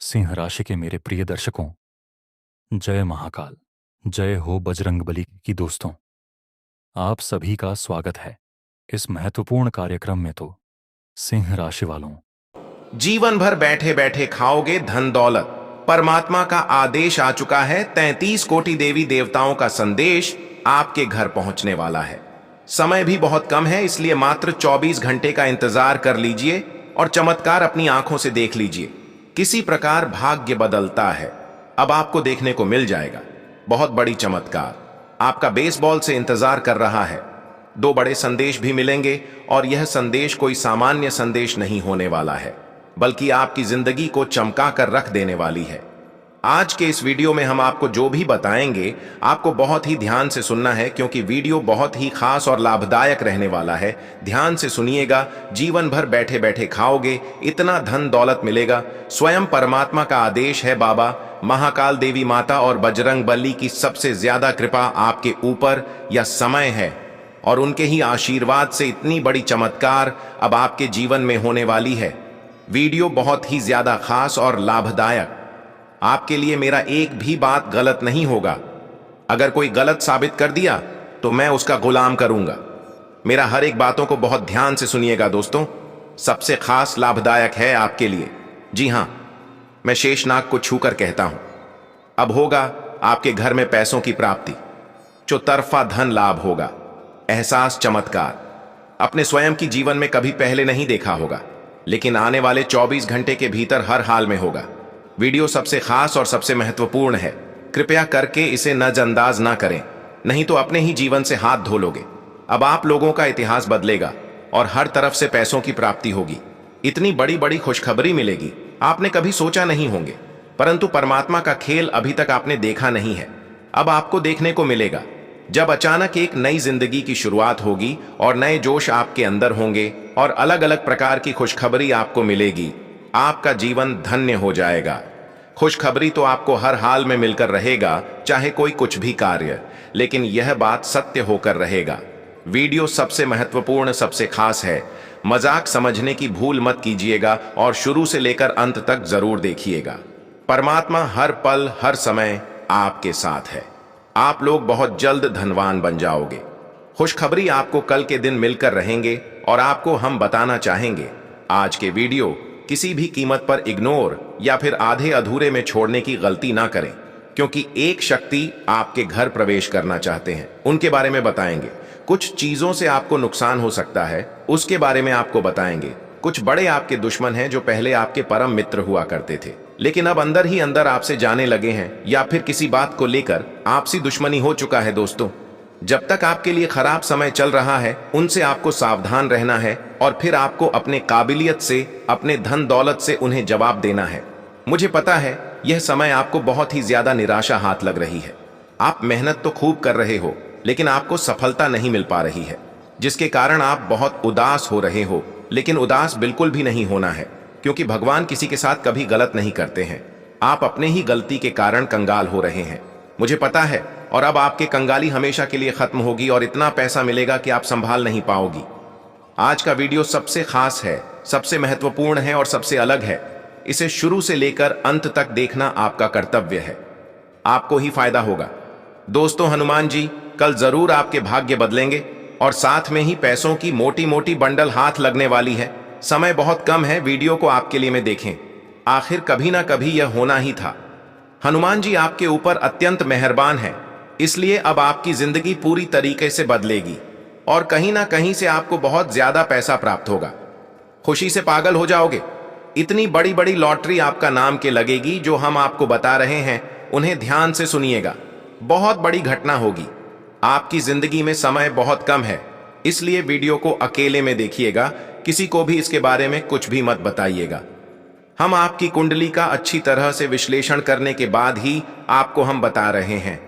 सिंह राशि के मेरे प्रिय दर्शकों, जय महाकाल। जय हो बजरंगबली की दोस्तों। आप सभी का स्वागत है इस महत्वपूर्ण कार्यक्रम में। तो सिंह राशि वालों, जीवन भर बैठे बैठे खाओगे धन दौलत। परमात्मा का आदेश आ चुका है। 33 कोटि देवी देवताओं का संदेश आपके घर पहुंचने वाला है। समय भी बहुत कम है, इसलिए मात्र 24 घंटे का इंतजार कर लीजिए और चमत्कार अपनी आंखों से देख लीजिए। किसी प्रकार भाग्य बदलता है, अब आपको देखने को मिल जाएगा। बहुत बड़ी चमत्कार आपका बेसबॉल से इंतजार कर रहा है। 2 बड़े संदेश भी मिलेंगे और यह संदेश कोई सामान्य संदेश नहीं होने वाला है, बल्कि आपकी जिंदगी को चमका कर रख देने वाली है। आज के इस वीडियो में हम आपको जो भी बताएंगे, आपको बहुत ही ध्यान से सुनना है, क्योंकि वीडियो बहुत ही खास और लाभदायक रहने वाला है। ध्यान से सुनिएगा। जीवन भर बैठे बैठे खाओगे, इतना धन दौलत मिलेगा। स्वयं परमात्मा का आदेश है। बाबा महाकाल देवी माता और बजरंग बली की सबसे ज्यादा कृपा आपके ऊपर या समय है, और उनके ही आशीर्वाद से इतनी बड़ी चमत्कार अब आपके जीवन में होने वाली है। वीडियो बहुत ही ज्यादा खास और लाभदायक। आपके लिए मेरा एक भी बात गलत नहीं होगा। अगर कोई गलत साबित कर दिया तो मैं उसका गुलाम करूंगा। मेरा हर एक बातों को बहुत ध्यान से सुनिएगा दोस्तों। सबसे खास लाभदायक है आपके लिए। जी हां, मैं शेषनाग को छूकर कहता हूं, अब होगा आपके घर में पैसों की प्राप्ति। चौतरफा धन लाभ होगा। एहसास चमत्कार अपने स्वयं की जीवन में कभी पहले नहीं देखा होगा, लेकिन आने वाले 24 घंटे के भीतर हर हाल में होगा। वीडियो सबसे खास और सबसे महत्वपूर्ण है। कृपया करके इसे नजरअंदाज ना करें, नहीं तो अपने ही जीवन से हाथ धो लोगे। अब आप लोगों का इतिहास बदलेगा और हर तरफ से पैसों की प्राप्ति होगी। इतनी बड़ी बड़ी खुशखबरी मिलेगी, आपने कभी सोचा नहीं होंगे। परंतु परमात्मा का खेल अभी तक आपने देखा नहीं है, अब आपको देखने को मिलेगा। जब अचानक एक नई जिंदगी की शुरुआत होगी और नए जोश आपके अंदर होंगे और अलग अलग प्रकार की खुशखबरी आपको मिलेगी, आपका जीवन धन्य हो जाएगा। खुशखबरी तो आपको हर हाल में मिलकर रहेगा, चाहे कोई कुछ भी कार्य, लेकिन यह बात सत्य होकर रहेगा। वीडियो सबसे महत्वपूर्ण, सबसे खास है। मजाक समझने की भूल मत कीजिएगा और शुरू से लेकर अंत तक जरूर देखिएगा। परमात्मा हर पल हर समय आपके साथ है। आप लोग बहुत जल्द धनवान बन जाओगे। खुशखबरी आपको कल के दिन मिलकर रहेंगे और आपको हम बताना चाहेंगे, आज के वीडियो किसी भी कीमत पर इग्नोर या फिर आधे अधूरे में छोड़ने की गलती ना करें, क्योंकि एक शक्ति आपके घर प्रवेश करना चाहते हैं। उनके बारे में बताएंगे। कुछ चीजों से आपको नुकसान हो सकता है, उसके बारे में आपको बताएंगे। कुछ बड़े आपके दुश्मन हैं जो पहले आपके परम मित्र हुआ करते थे, लेकिन अब अंदर ही अंदर आपसे जाने लगे हैं, या फिर किसी बात को लेकर आपसी दुश्मनी हो चुका है। दोस्तों, जब तक आपके लिए खराब समय चल रहा है, उनसे आपको सावधान रहना है और फिर आपको अपने काबिलियत से, अपने धन दौलत से उन्हें जवाब देना है। मुझे पता है यह समय आपको बहुत ही ज्यादा निराशा हाथ लग रही है। आप मेहनत तो खूब कर रहे हो, लेकिन आपको सफलता नहीं मिल पा रही है, जिसके कारण आप बहुत उदास हो रहे हो। लेकिन उदास बिल्कुल भी नहीं होना है, क्योंकि भगवान किसी के साथ कभी गलत नहीं करते हैं। आप अपने ही गलती के कारण कंगाल हो रहे हैं, मुझे पता है। और अब आपके कंगाली हमेशा के लिए खत्म होगी और इतना पैसा मिलेगा कि आप संभाल नहीं पाओगी। आज का वीडियो सबसे खास है, सबसे महत्वपूर्ण है और सबसे अलग है। इसे शुरू से लेकर अंत तक देखना आपका कर्तव्य है। आपको ही फायदा होगा। दोस्तों, हनुमान जी कल जरूर आपके भाग्य बदलेंगे और साथ में ही पैसों की मोटी मोटी बंडल हाथ लगने वाली है। समय बहुत कम है, वीडियो को आपके लिए में देखें। आखिर कभी ना कभी यह होना ही था। हनुमान जी आपके ऊपर अत्यंत मेहरबान हैं, इसलिए अब आपकी जिंदगी पूरी तरीके से बदलेगी और कहीं ना कहीं से आपको बहुत ज्यादा पैसा प्राप्त होगा। खुशी से पागल हो जाओगे। इतनी बड़ी बड़ी लॉटरी आपका नाम के लगेगी। जो हम आपको बता रहे हैं उन्हें ध्यान से सुनिएगा। बहुत बड़ी घटना होगी। आपकी जिंदगी में समय बहुत कम है, इसलिए वीडियो को अकेले में देखिएगा। किसी को भी इसके बारे में कुछ भी मत बताइएगा। हम आपकी कुंडली का अच्छी तरह से विश्लेषण करने के बाद ही आपको हम बता रहे हैं।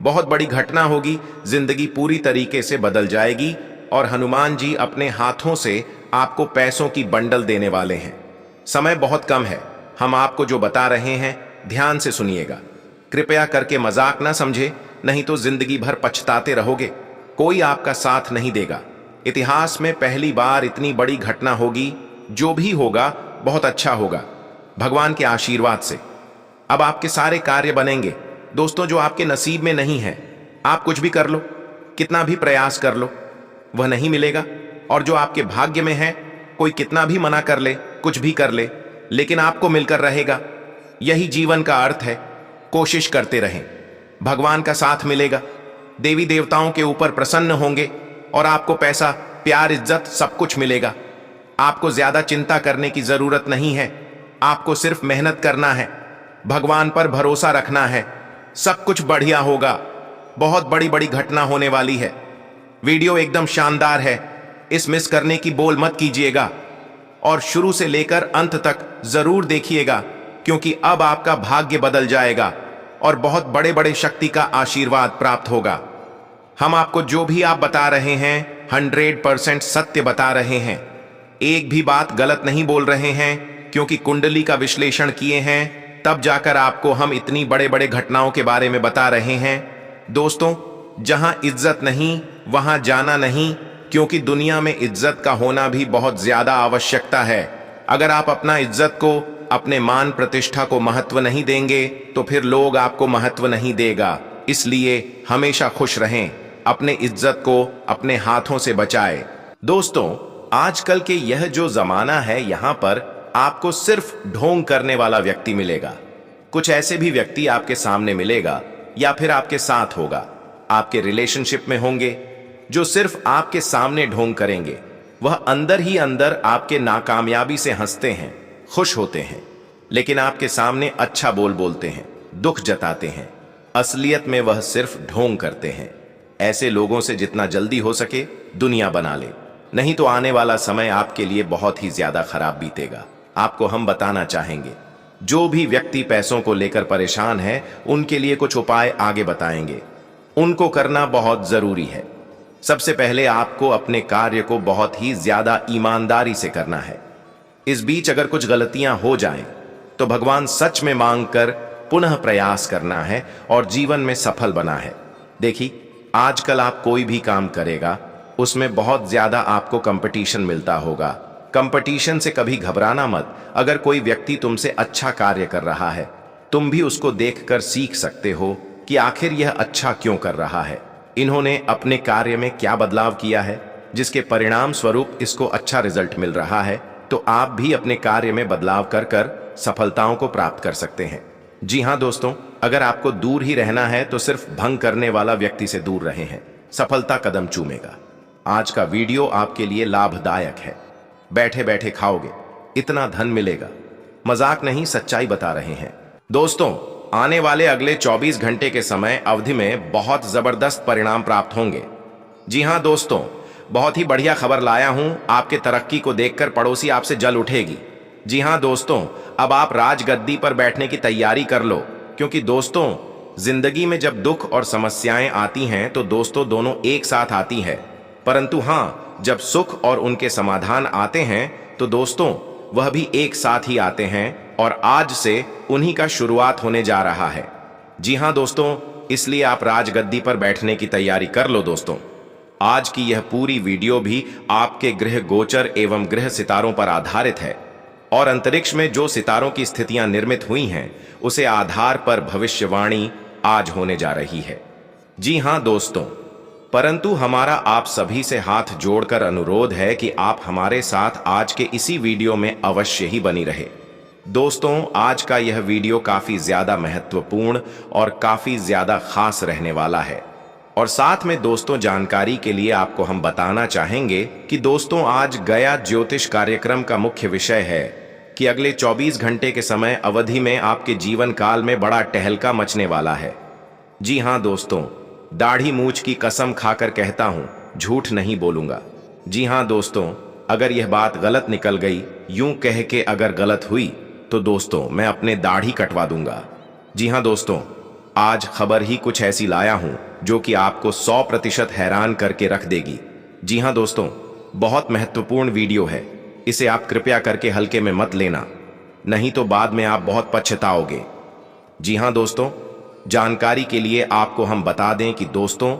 बहुत बड़ी घटना होगी, जिंदगी पूरी तरीके से बदल जाएगी और हनुमान जी अपने हाथों से आपको पैसों की बंडल देने वाले हैं। समय बहुत कम है। हम आपको जो बता रहे हैं ध्यान से सुनिएगा। कृपया करके मजाक ना समझे, नहीं तो जिंदगी भर पछताते रहोगे। कोई आपका साथ नहीं देगा। इतिहास में पहली बार इतनी बड़ी घटना होगी। जो भी होगा बहुत अच्छा होगा। भगवान के आशीर्वाद से। अब आपके सारे कार्य बनेंगे दोस्तों जो आपके नसीब में नहीं है। आप कुछ भी कर लो, कितना भी प्रयास कर लो, वह नहीं मिलेगा। और जो आपके भाग्य में है, कोई कितना भी मना कर ले, कुछ भी कर ले, लेकिन आपको मिलकर रहेगा। यही जीवन का अर्थ है। कोशिश करते रहें, भगवान का साथ मिलेगा। देवी देवताओं के ऊपर प्रसन्न होंगे और आपको पैसा, प्यार, इज्जत सब कुछ मिलेगा। आपको ज्यादा चिंता करने की जरूरत नहीं है। आपको सिर्फ मेहनत करना है, भगवान पर भरोसा रखना है, सब कुछ बढ़िया होगा। बहुत बड़ी बड़ी घटना होने वाली है। वीडियो एकदम शानदार है, इस मिस करने की बोल मत कीजिएगा और शुरू से लेकर अंत तक जरूर देखिएगा, क्योंकि अब आपका भाग्य बदल जाएगा और बहुत बड़े बड़े शक्ति का आशीर्वाद प्राप्त होगा। हम आपको जो भी आप बता रहे हैं 100% सत्य बता रहे हैं। एक भी बात गलत नहीं बोल रहे हैं, क्योंकि कुंडली का विश्लेषण किए हैं, तब जाकर आपको हम इतनी बड़े बड़े घटनाओं के बारे में बता रहे हैं। दोस्तों, जहां इज्जत नहीं वहां जाना नहीं, क्योंकि दुनिया में इज्जत का होना भी बहुत ज्यादा आवश्यकता है। अगर आप अपना इज्जत को, अपने मान प्रतिष्ठा को महत्व नहीं देंगे तो फिर लोग आपको महत्व नहीं देगा। इसलिए हमेशा खुश रहें, अपने इज्जत को अपने हाथों से बचाएं। दोस्तों, आजकल के यह जो जमाना है, यहां पर आपको सिर्फ ढोंग करने वाला व्यक्ति मिलेगा। कुछ ऐसे भी व्यक्ति आपके सामने मिलेगा या फिर आपके साथ होगा, आपके रिलेशनशिप में होंगे, जो सिर्फ आपके सामने ढोंग करेंगे। वह अंदर ही अंदर आपके नाकामयाबी से हंसते हैं, खुश होते हैं, लेकिन आपके सामने अच्छा बोलते हैं, दुख जताते हैं। असलियत में वह सिर्फ ढोंग करते हैं। ऐसे लोगों से जितना जल्दी हो सके दुनिया बना ले, नहीं तो आने वाला समय आपके लिए बहुत ही ज्यादा खराब बीतेगा। आपको हम बताना चाहेंगे, जो भी व्यक्ति पैसों को लेकर परेशान है, उनके लिए कुछ उपाय आगे बताएंगे। उनको करना बहुत जरूरी है। सबसे पहले आपको अपने कार्य को बहुत ही ज्यादा ईमानदारी से करना है। इस बीच अगर कुछ गलतियां हो जाएं, तो भगवान सच में मांगकर पुनः प्रयास करना है और जीवन में सफल बना है। देखिए, आजकल आप कोई भी काम करेगा, उसमें बहुत ज्यादा आपको कंपटीशन मिलता होगा। कंपटीशन से कभी घबराना मत। अगर कोई व्यक्ति तुमसे अच्छा कार्य कर रहा है, तुम भी उसको देखकर सीख सकते हो कि आखिर यह अच्छा क्यों कर रहा है, इन्होंने अपने कार्य में क्या बदलाव किया है, जिसके परिणाम स्वरूप इसको अच्छा रिजल्ट मिल रहा है। तो आप भी अपने कार्य में बदलाव कर कर सफलताओं को प्राप्त कर सकते हैं। जी हाँ दोस्तों, अगर आपको दूर ही रहना है तो सिर्फ भंग करने वाला व्यक्ति से दूर रहे हैं, सफलता कदम चूमेगा। आज का वीडियो आपके लिए लाभदायक है। बैठे बैठे खाओगे, इतना धन मिलेगा। मजाक नहीं, सच्चाई बता रहे हैं। दोस्तों, आने वाले अगले 24 घंटे के समय अवधि में बहुत जबरदस्त परिणाम प्राप्त होंगे। जी हाँ दोस्तों, बहुत ही बढ़िया खबर लाया हूं। आपके तरक्की को देखकर पड़ोसी आपसे जल उठेगी। जी हाँ दोस्तों, अब आप राजगद्दी पर बैठने की तैयारी कर लो, क्योंकि दोस्तों, जिंदगी में जब दुख और समस्याएं आती हैं तो दोस्तों दोनों एक साथ आती है, परंतु हाँ, जब सुख और उनके समाधान आते हैं तो दोस्तों वह भी एक साथ ही आते हैं, और आज से उन्हीं का शुरुआत होने जा रहा है। जी हाँ दोस्तों, इसलिए आप राजगद्दी पर बैठने की तैयारी कर लो। दोस्तों, आज की यह पूरी वीडियो भी आपके ग्रह गोचर एवं ग्रह सितारों पर आधारित है, और अंतरिक्ष में जो सितारों की स्थितियां निर्मित हुई हैं, उसे आधार पर भविष्यवाणी आज होने जा रही है। जी हां दोस्तों, परंतु हमारा आप सभी से हाथ जोड़कर अनुरोध है कि आप हमारे साथ आज के इसी वीडियो में अवश्य ही बनी रहे। दोस्तों, आज का यह वीडियो काफी ज्यादा महत्वपूर्ण और काफी ज्यादा खास रहने वाला है। और साथ में दोस्तों, जानकारी के लिए आपको हम बताना चाहेंगे कि दोस्तों, आज गया ज्योतिष कार्यक्रम का मुख्य विषय है कि अगले 24 घंटे के समय अवधि में आपके जीवन काल में बड़ा टहलका मचने वाला है। जी हां दोस्तों, दाढ़ी मूछ की कसम खाकर कहता हूं, झूठ नहीं बोलूंगा। जी हां दोस्तों, अगर यह बात गलत निकल गई, यूं कह के अगर गलत हुई, तो दोस्तों मैं अपने दाढ़ी कटवा दूंगा। जी हां दोस्तों, आज खबर ही कुछ ऐसी लाया हूं जो कि आपको 100% हैरान करके रख देगी। जी हां दोस्तों, बहुत महत्वपूर्ण वीडियो है, इसे आप कृपया करके हल्के में मत लेना, नहीं तो बाद में आप बहुत पछताओगे। जी हां दोस्तों, जानकारी के लिए आपको हम बता दें कि दोस्तों,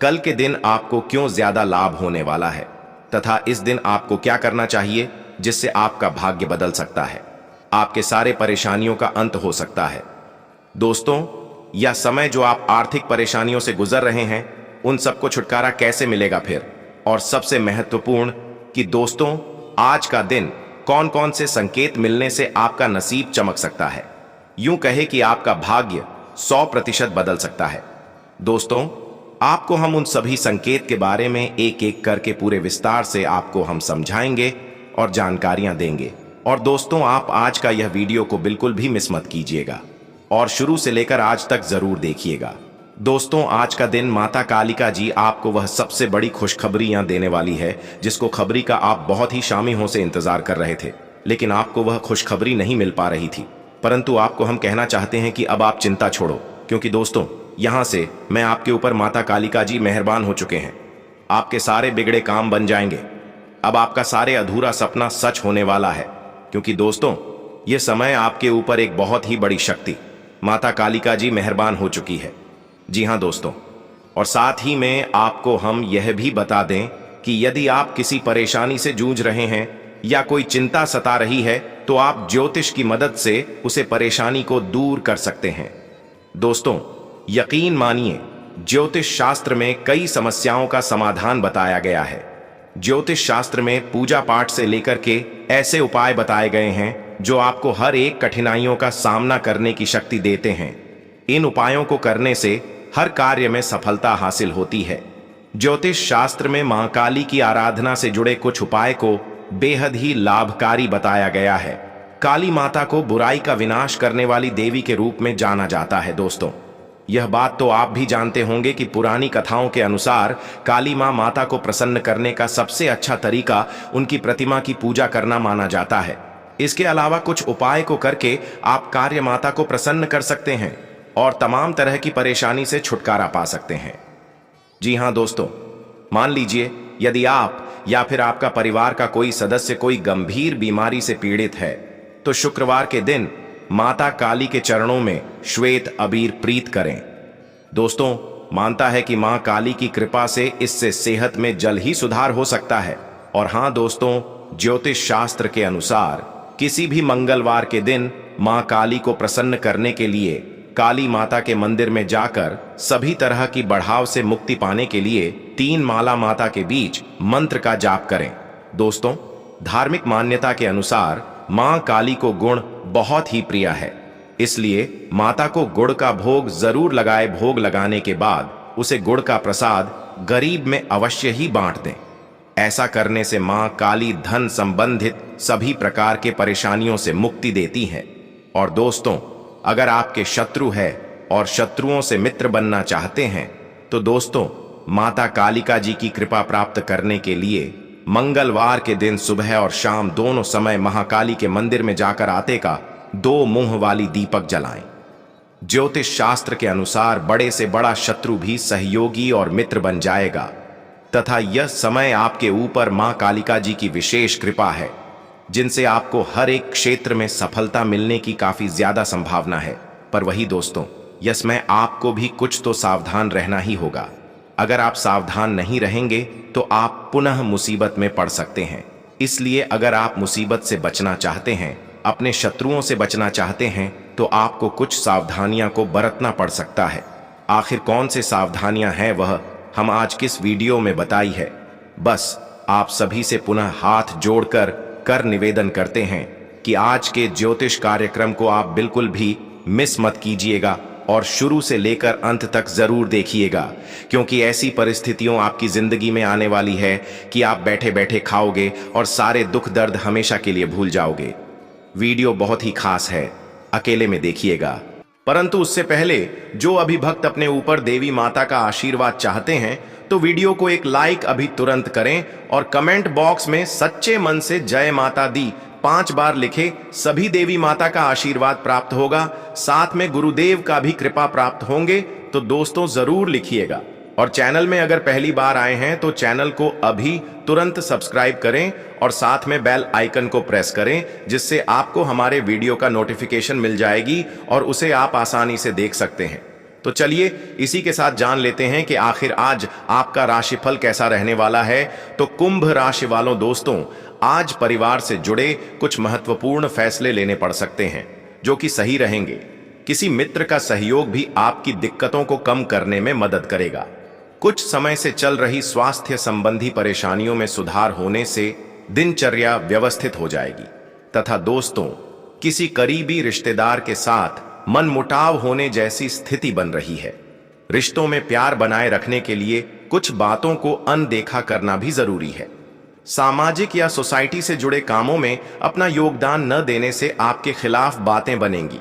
कल के दिन आपको क्यों ज्यादा लाभ होने वाला है तथा इस दिन आपको क्या करना चाहिए जिससे आपका भाग्य बदल सकता है। आपके सारे परेशानियों का अंत हो सकता है। दोस्तों, यह समय जो आप आर्थिक परेशानियों से गुजर रहे हैं, उन सबको छुटकारा कैसे मिलेगा फिर? और सबसे महत्वपूर्ण कि दोस्तों, आज का दिन कौन कौन से संकेत मिलने से आपका नसीब चमक सकता है, यूं कहे कि आपका भाग्य 100% बदल सकता है। दोस्तों, आपको हम उन सभी संकेत के बारे में एक एक करके पूरे विस्तार से आपको हम समझाएंगे और जानकारियां देंगे। और दोस्तों, आप आज का यह वीडियो को बिल्कुल भी मिस मत कीजिएगा और शुरू से लेकर आज तक जरूर देखिएगा। दोस्तों, आज का दिन माता कालिका जी आपको वह सबसे बड़ी खुशखबरियां देने वाली है, जिसको खबरी का आप बहुत ही शामियों से इंतजार कर रहे थे, लेकिन आपको वह खुशखबरी नहीं मिल पा रही थी। परंतु आपको हम कहना चाहते हैं कि अब आप चिंता छोड़ो, क्योंकि दोस्तों, यहां से मैं आपके ऊपर माता कालिका जी मेहरबान हो चुके हैं। आपके सारे बिगड़े काम बन जाएंगे। अब आपका सारे अधूरा सपना सच होने वाला है, क्योंकि दोस्तों, यह समय आपके ऊपर एक बहुत ही बड़ी शक्ति माता कालिका जी मेहरबान हो चुकी है। जी हां दोस्तों, और साथ ही में आपको हम यह भी बता दें कि यदि आप किसी परेशानी से जूझ रहे हैं या कोई चिंता सता रही है, तो आप ज्योतिष की मदद से उसे परेशानी को दूर कर सकते हैं। दोस्तों, यकीन मानिए, ज्योतिष शास्त्र में कई समस्याओं का समाधान बताया गया है। ज्योतिष शास्त्र में पूजा पाठ से लेकर के ऐसे उपाय बताए गए हैं जो आपको हर एक कठिनाइयों का सामना करने की शक्ति देते हैं। इन उपायों को करने से हर कार्य में सफलता हासिल होती है। ज्योतिष शास्त्र में मां काली की आराधना से जुड़े कुछ उपाय को बेहद ही लाभकारी बताया गया है। काली माता को बुराई का विनाश करने वाली देवी के रूप में जाना जाता है। दोस्तों, यह बात तो आप भी जानते होंगे कि पुरानी कथाओं के अनुसार काली माता को प्रसन्न करने का सबसे अच्छा तरीका उनकी प्रतिमा की पूजा करना माना जाता है। इसके अलावा कुछ उपाय को करके आप कार्य माता को प्रसन्न कर सकते हैं और तमाम तरह की परेशानी से छुटकारा पा सकते हैं। जी हां दोस्तों, मान लीजिए यदि आप या फिर आपका परिवार का कोई सदस्य कोई गंभीर बीमारी से पीड़ित है, तो शुक्रवार के दिन माता काली के चरणों में श्वेत अबीर प्रीत करें। दोस्तों, मानता है कि मां काली की कृपा से इससे सेहत में जल्द ही सुधार हो सकता है। और हां दोस्तों, ज्योतिष शास्त्र के अनुसार किसी भी मंगलवार के दिन मां काली को प्रसन्न करने के लिए काली माता के मंदिर में जाकर सभी तरह की बढ़ाव से मुक्ति पाने के लिए 3 माला माता के बीच मंत्र का जाप करें। दोस्तों, धार्मिक मान्यता के अनुसार मां काली को गुड़ बहुत ही प्रिय है, इसलिए माता को गुड़ का भोग जरूर लगाए। भोग लगाने के बाद उसे गुड़ का प्रसाद गरीब में अवश्य ही बांट दें। ऐसा करने से मां काली धन संबंधित सभी प्रकार के परेशानियों से मुक्ति देती है। और दोस्तों, अगर आपके शत्रु है और शत्रुओं से मित्र बनना चाहते हैं, तो दोस्तों, माता कालिका जी की कृपा प्राप्त करने के लिए मंगलवार के दिन सुबह और शाम दोनों समय महाकाली के मंदिर में जाकर आटे का 2 मुंह वाली दीपक जलाएं। ज्योतिष शास्त्र के अनुसार बड़े से बड़ा शत्रु भी सहयोगी और मित्र बन जाएगा, तथा यह समय आपके ऊपर मां कालिका जी की विशेष कृपा है, जिनसे आपको हर एक क्षेत्र में सफलता मिलने की काफी ज्यादा संभावना है। पर वही दोस्तों, इसमें आपको भी कुछ तो सावधान रहना ही होगा। अगर आप सावधान नहीं रहेंगे तो आप पुनः मुसीबत में पड़ सकते हैं। इसलिए अगर आप मुसीबत से बचना चाहते हैं, अपने शत्रुओं से बचना चाहते हैं, तो आपको कुछ सावधानियां को बरतना पड़ सकता है। आखिर कौन से सावधानियां हैं, वह हम आज किस वीडियो में बताई है। बस आप सभी से पुनः हाथ जोड़कर निवेदन करते हैं कि आज के ज्योतिष कार्यक्रम को आप बिल्कुल भी मिस मत कीजिएगा और शुरू से लेकर अंत तक जरूर देखिएगा, क्योंकि ऐसी परिस्थितियों आपकी जिंदगी में आने वाली है कि आप बैठे बैठे खाओगे और सारे दुख दर्द हमेशा के लिए भूल जाओगे। वीडियो बहुत ही खास है, अकेले में देखिएगा। परंतु उससे पहले जो अभी भक्त अपने ऊपर देवी माता का आशीर्वाद चाहते हैं, तो वीडियो को एक लाइक अभी तुरंत करें और कमेंट बॉक्स में सच्चे मन से जय माता दी 5 बार लिखे। सभी देवी माता का आशीर्वाद प्राप्त होगा, साथ में गुरुदेव का भी कृपा प्राप्त होंगे। तो दोस्तों जरूर लिखिएगा। और चैनल में अगर पहली बार आए हैं तो चैनल को अभी तुरंत सब्सक्राइब करें और साथ में बेल आइकन को प्रेस करें, जिससे आपको हमारे वीडियो का नोटिफिकेशन मिल जाएगी और उसे आप आसानी से देख सकते हैं। तो चलिए इसी के साथ जान लेते हैं कि आखिर आज आपका राशिफल कैसा रहने वाला है। तो कुंभ राशि वालों दोस्तों, आज परिवार से जुड़े कुछ महत्वपूर्ण फैसले लेने पड़ सकते हैं जो कि सही रहेंगे। किसी मित्र का सहयोग भी आपकी दिक्कतों को कम करने में मदद करेगा। कुछ समय से चल रही स्वास्थ्य संबंधी परेशानियों में सुधार होने से दिनचर्या व्यवस्थित हो जाएगी तथा दोस्तों, किसी करीबी रिश्तेदार के साथ मनमुटाव होने जैसी स्थिति बन रही है। रिश्तों में प्यार बनाए रखने के लिए कुछ बातों को अनदेखा करना भी जरूरी है। सामाजिक या सोसाइटी से जुड़े कामों में अपना योगदान न देने से आपके खिलाफ बातें बनेंगी।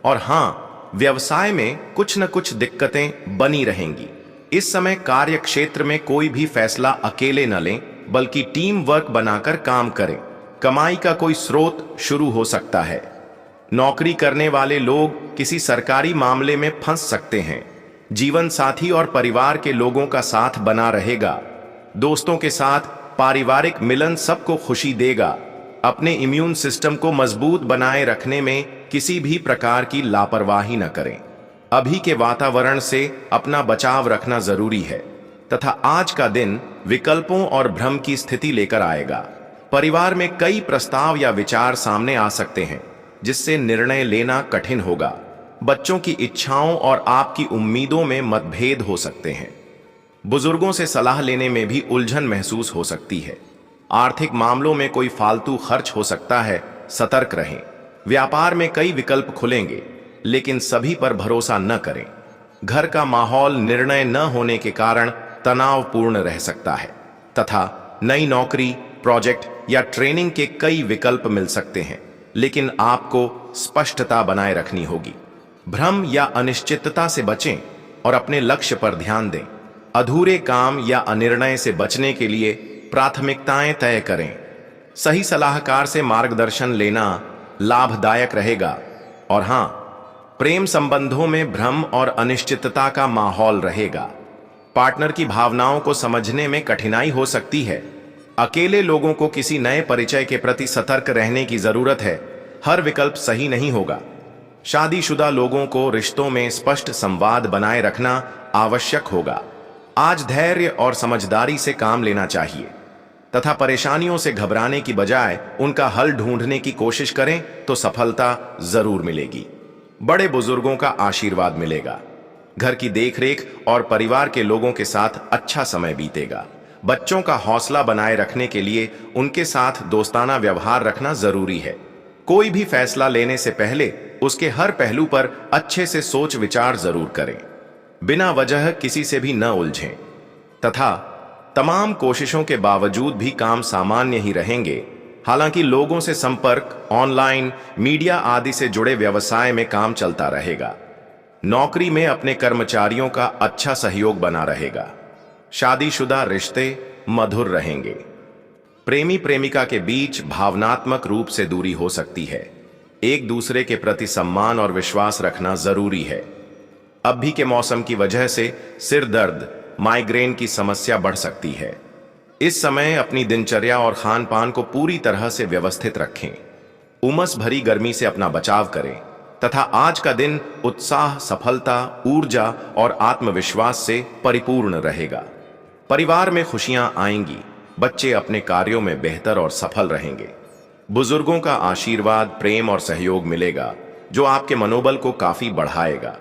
और हां, व्यवसाय में कुछ न कुछ दिक्कतें बनी रहेंगी। इस समय कार्य क्षेत्र में कोई भी फैसला अकेले न लें, बल्कि टीम वर्क बनाकर काम करें। कमाई का कोई स्रोत शुरू हो सकता है। नौकरी करने वाले लोग किसी सरकारी मामले में फंस सकते हैं। जीवन साथी और परिवार के लोगों का साथ बना रहेगा। दोस्तों के साथ पारिवारिक मिलन सबको खुशी देगा। अपने इम्यून सिस्टम को मजबूत बनाए रखने में किसी भी प्रकार की लापरवाही न करें। अभी के वातावरण से अपना बचाव रखना जरूरी है तथा आज का दिन विकल्पों और भ्रम की स्थिति लेकर आएगा। परिवार में कई प्रस्ताव या विचार सामने आ सकते हैं जिससे निर्णय लेना कठिन होगा। बच्चों की इच्छाओं और आपकी उम्मीदों में मतभेद हो सकते हैं। बुजुर्गों से सलाह लेने में भी उलझन महसूस हो सकती है। आर्थिक मामलों में कोई फालतू खर्च हो सकता है, सतर्क रहें। व्यापार में कई विकल्प खुलेंगे, लेकिन सभी पर भरोसा न करें। घर का माहौल निर्णय न होने के कारण तनावपूर्ण रह सकता है तथा नई नौकरी, प्रोजेक्ट या ट्रेनिंग के कई विकल्प मिल सकते हैं, लेकिन आपको स्पष्टता बनाए रखनी होगी। भ्रम या अनिश्चितता से बचें और अपने लक्ष्य पर ध्यान दें। अधूरे काम या अनिर्णय से बचने के लिए प्राथमिकताएं तय करें। सही सलाहकार से मार्गदर्शन लेना लाभदायक रहेगा। और हां, प्रेम संबंधों में भ्रम और अनिश्चितता का माहौल रहेगा। पार्टनर की भावनाओं को समझने में कठिनाई हो सकती है। अकेले लोगों को किसी नए परिचय के प्रति सतर्क रहने की जरूरत है। हर विकल्प सही नहीं होगा। शादीशुदा लोगों को रिश्तों में स्पष्ट संवाद बनाए रखना आवश्यक होगा। आज धैर्य और समझदारी से काम लेना चाहिए तथा परेशानियों से घबराने की बजाय उनका हल ढूंढने की कोशिश करें तो सफलता जरूर मिलेगी। बड़े बुजुर्गों का आशीर्वाद मिलेगा। घर की देखरेख और परिवार के लोगों के साथ अच्छा समय बीतेगा। बच्चों का हौसला बनाए रखने के लिए उनके साथ दोस्ताना व्यवहार रखना जरूरी है। कोई भी फैसला लेने से पहले उसके हर पहलू पर अच्छे से सोच विचार जरूर करें। बिना वजह किसी से भी न उलझें तथा तमाम कोशिशों के बावजूद भी काम सामान्य ही रहेंगे। हालांकि लोगों से संपर्क, ऑनलाइन, मीडिया आदि से जुड़े व्यवसाय में काम चलता रहेगा। नौकरी में अपने कर्मचारियों का अच्छा सहयोग बना रहेगा। शादीशुदा रिश्ते मधुर रहेंगे। प्रेमी प्रेमिका के बीच भावनात्मक रूप से दूरी हो सकती है। एक दूसरे के प्रति सम्मान और विश्वास रखना जरूरी है। अभी के मौसम की वजह से सिर दर्द, माइग्रेन की समस्या बढ़ सकती है। इस समय अपनी दिनचर्या और खान पान को पूरी तरह से व्यवस्थित रखें। उमस भरी गर्मी से अपना बचाव करें तथा आज का दिन उत्साह, सफलता, ऊर्जा और आत्मविश्वास से परिपूर्ण रहेगा। परिवार में खुशियां आएंगी। बच्चे अपने कार्यों में बेहतर और सफल रहेंगे। बुजुर्गों का आशीर्वाद, प्रेम और सहयोग मिलेगा जो आपके मनोबल को काफी बढ़ाएगा।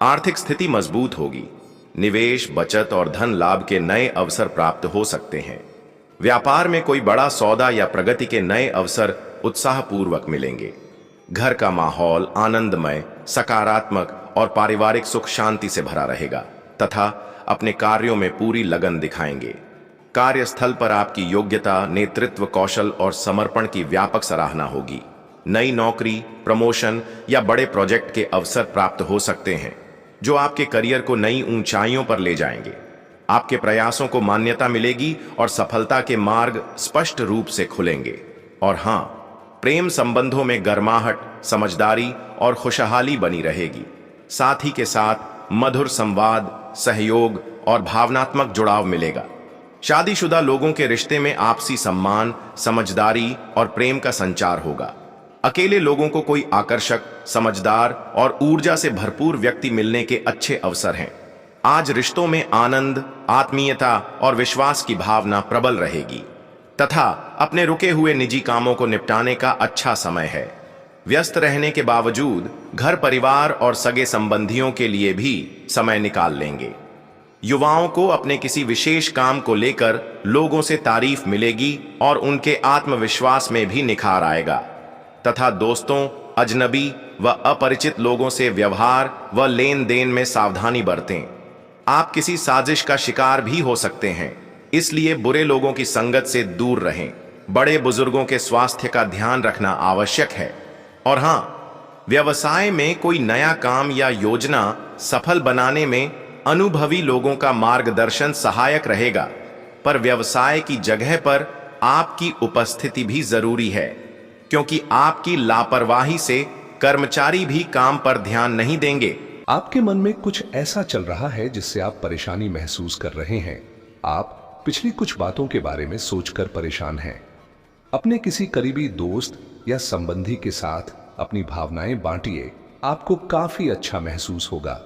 आर्थिक स्थिति मजबूत होगी। निवेश, बचत और धन लाभ के नए अवसर प्राप्त हो सकते हैं। व्यापार में कोई बड़ा सौदा या प्रगति के नए अवसर उत्साहपूर्वक मिलेंगे। घर का माहौल आनंदमय, सकारात्मक और पारिवारिक सुख शांति से भरा रहेगा तथा अपने कार्यों में पूरी लगन दिखाएंगे। कार्यस्थल पर आपकी योग्यता, नेतृत्व कौशल और समर्पण की व्यापक सराहना होगी। नई नौकरी, प्रमोशन या बड़े प्रोजेक्ट के अवसर प्राप्त हो सकते हैं जो आपके करियर को नई ऊंचाइयों पर ले जाएंगे। आपके प्रयासों को मान्यता मिलेगी और सफलता के मार्ग स्पष्ट रूप से खुलेंगे। और हां, प्रेम संबंधों में गर्माहट, समझदारी और खुशहाली बनी रहेगी। साथ ही के साथ मधुर संवाद, सहयोग और भावनात्मक जुड़ाव मिलेगा। शादीशुदा लोगों के रिश्ते में आपसी सम्मान, समझदारी और प्रेम का संचार होगा। अकेले लोगों को कोई आकर्षक, समझदार और ऊर्जा से भरपूर व्यक्ति मिलने के अच्छे अवसर हैं। आज रिश्तों में आनंद, आत्मीयता और विश्वास की भावना प्रबल रहेगी तथा अपने रुके हुए निजी कामों को निपटाने का अच्छा समय है। व्यस्त रहने के बावजूद घर परिवार और सगे संबंधियों के लिए भी समय निकाल लेंगे। युवाओं को अपने किसी विशेष काम को लेकर लोगों से तारीफ मिलेगी और उनके आत्मविश्वास में भी निखार आएगा। तथा दोस्तों, अजनबी व अपरिचित लोगों से व्यवहार व लेन देन में सावधानी बरतें। आप किसी साजिश का शिकार भी हो सकते हैं, इसलिए बुरे लोगों की संगत से दूर रहें। बड़े बुजुर्गों के स्वास्थ्य का ध्यान रखना आवश्यक है। और हां, व्यवसाय में कोई नया काम या योजना सफल बनाने में अनुभवी लोगों का मार्गदर्शन सहायक रहेगा, पर व्यवसाय की जगह पर आपकी उपस्थिति भी जरूरी है, क्योंकि आपकी लापरवाही से कर्मचारी भी काम पर ध्यान नहीं देंगे। आपके मन में कुछ ऐसा चल रहा है जिससे आप परेशानी महसूस कर रहे हैं। आप पिछली कुछ बातों के बारे में सोचकर परेशान हैं। अपने किसी करीबी दोस्त या संबंधी के साथ अपनी भावनाएं बांटिए, आपको काफी अच्छा महसूस होगा।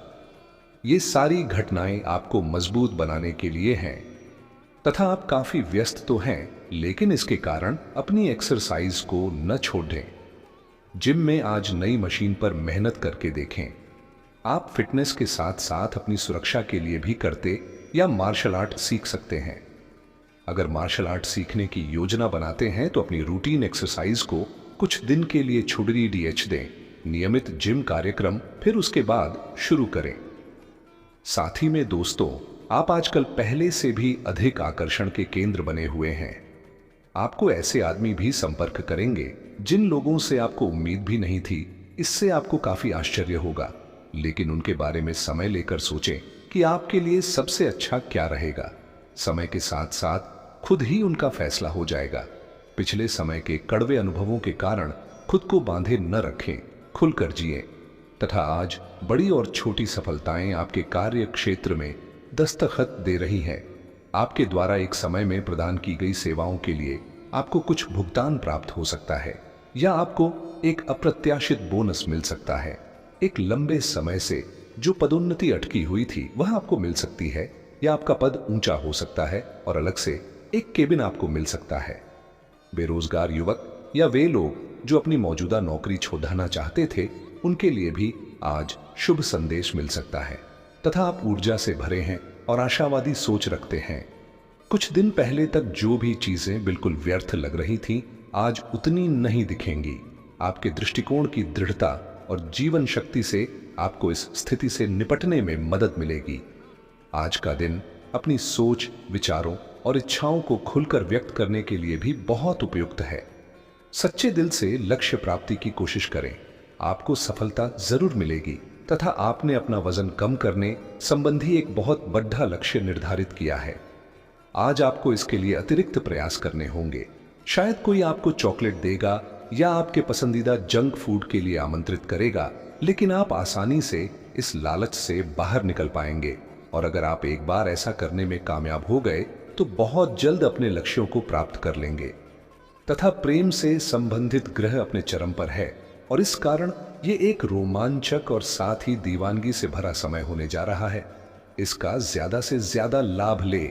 ये सारी घटनाएं आपको मजबूत बनाने के लिए हैं। तथा आप काफी व्यस्त तो हैं, लेकिन इसके कारण अपनी एक्सरसाइज को न छोड़ दें। जिम में आज नई मशीन पर मेहनत करके देखें। आप फिटनेस के साथ साथ अपनी सुरक्षा के लिए भी करते या मार्शल आर्ट सीख सकते हैं। अगर मार्शल आर्ट सीखने की योजना बनाते हैं तो अपनी रूटीन एक्सरसाइज को कुछ दिन के लिए छुट्टी दें। नियमित जिम कार्यक्रम फिर उसके बाद शुरू करें। साथ ही में दोस्तों, आप आजकल पहले से भी अधिक आकर्षण के केंद्र बने हुए हैं। आपको ऐसे आदमी भी संपर्क करेंगे जिन लोगों से आपको उम्मीद भी नहीं थी। इससे आपको काफी आश्चर्य होगा, लेकिन उनके बारे में समय लेकर सोचें कि आपके लिए सबसे अच्छा क्या रहेगा। समय के साथ साथ खुद ही उनका फैसला हो जाएगा। पिछले समय के कड़वे अनुभवों के कारण खुद को बांधे न रखें, खुलकर जिएं। तथा आज बड़ी और छोटी सफलताएं आपके कार्य क्षेत्र में दस्तखत दे रही हैं। आपके द्वारा एक समय में प्रदान की गई सेवाओं के लिए आपको कुछ भुगतान प्राप्त हो सकता है, या आपको एक अप्रत्याशित बोनस मिल सकता है। एक लंबे समय से जो पदोन्नति अटकी हुई थी वह आपको मिल सकती है, या आपका पद ऊंचा हो सकता है और अलग से एक केबिन आपको मिल सकता है। बेरोजगार युवक या वे लोग जो अपनी मौजूदा नौकरी छोड़ना चाहते थे, उनके लिए भी आज शुभ संदेश मिल सकता है। तथा आप ऊर्जा से भरे हैं और आशावादी सोच रखते हैं। कुछ दिन पहले तक जो भी चीजें बिल्कुल व्यर्थ लग रही थीं, आज उतनी नहीं दिखेंगी। आपके दृष्टिकोण की दृढ़ता और जीवन शक्ति से आपको इस स्थिति से निपटने में मदद मिलेगी। आज का दिन अपनी सोच, विचारों और इच्छाओं को खुलकर व्यक्त करने के लिए भी बहुत उपयुक्त है। सच्चे दिल से लक्ष्य प्राप्ति की कोशिश करें, आपको सफलता जरूर मिलेगी। तथा आपने अपना वजन कम करने संबंधी एक बहुत बड़ा लक्ष्य निर्धारित किया है। आज आपको इसके लिए अतिरिक्त प्रयास करने होंगे। शायद कोई आपको चॉकलेट देगा या आपके पसंदीदा जंक फूड के लिए आमंत्रित करेगा, लेकिन आप आसानी से इस लालच से बाहर निकल पाएंगे। और अगर आप एक बार ऐसा करने में कामयाब हो गए तो बहुत जल्द अपने लक्ष्यों को प्राप्त कर लेंगे। तथा प्रेम से संबंधित ग्रह अपने चरम पर है और इस कारण ये एक रोमांचक और साथ ही दीवानगी से भरा समय होने जा रहा है। इसका ज्यादा से ज्यादा लाभ ले।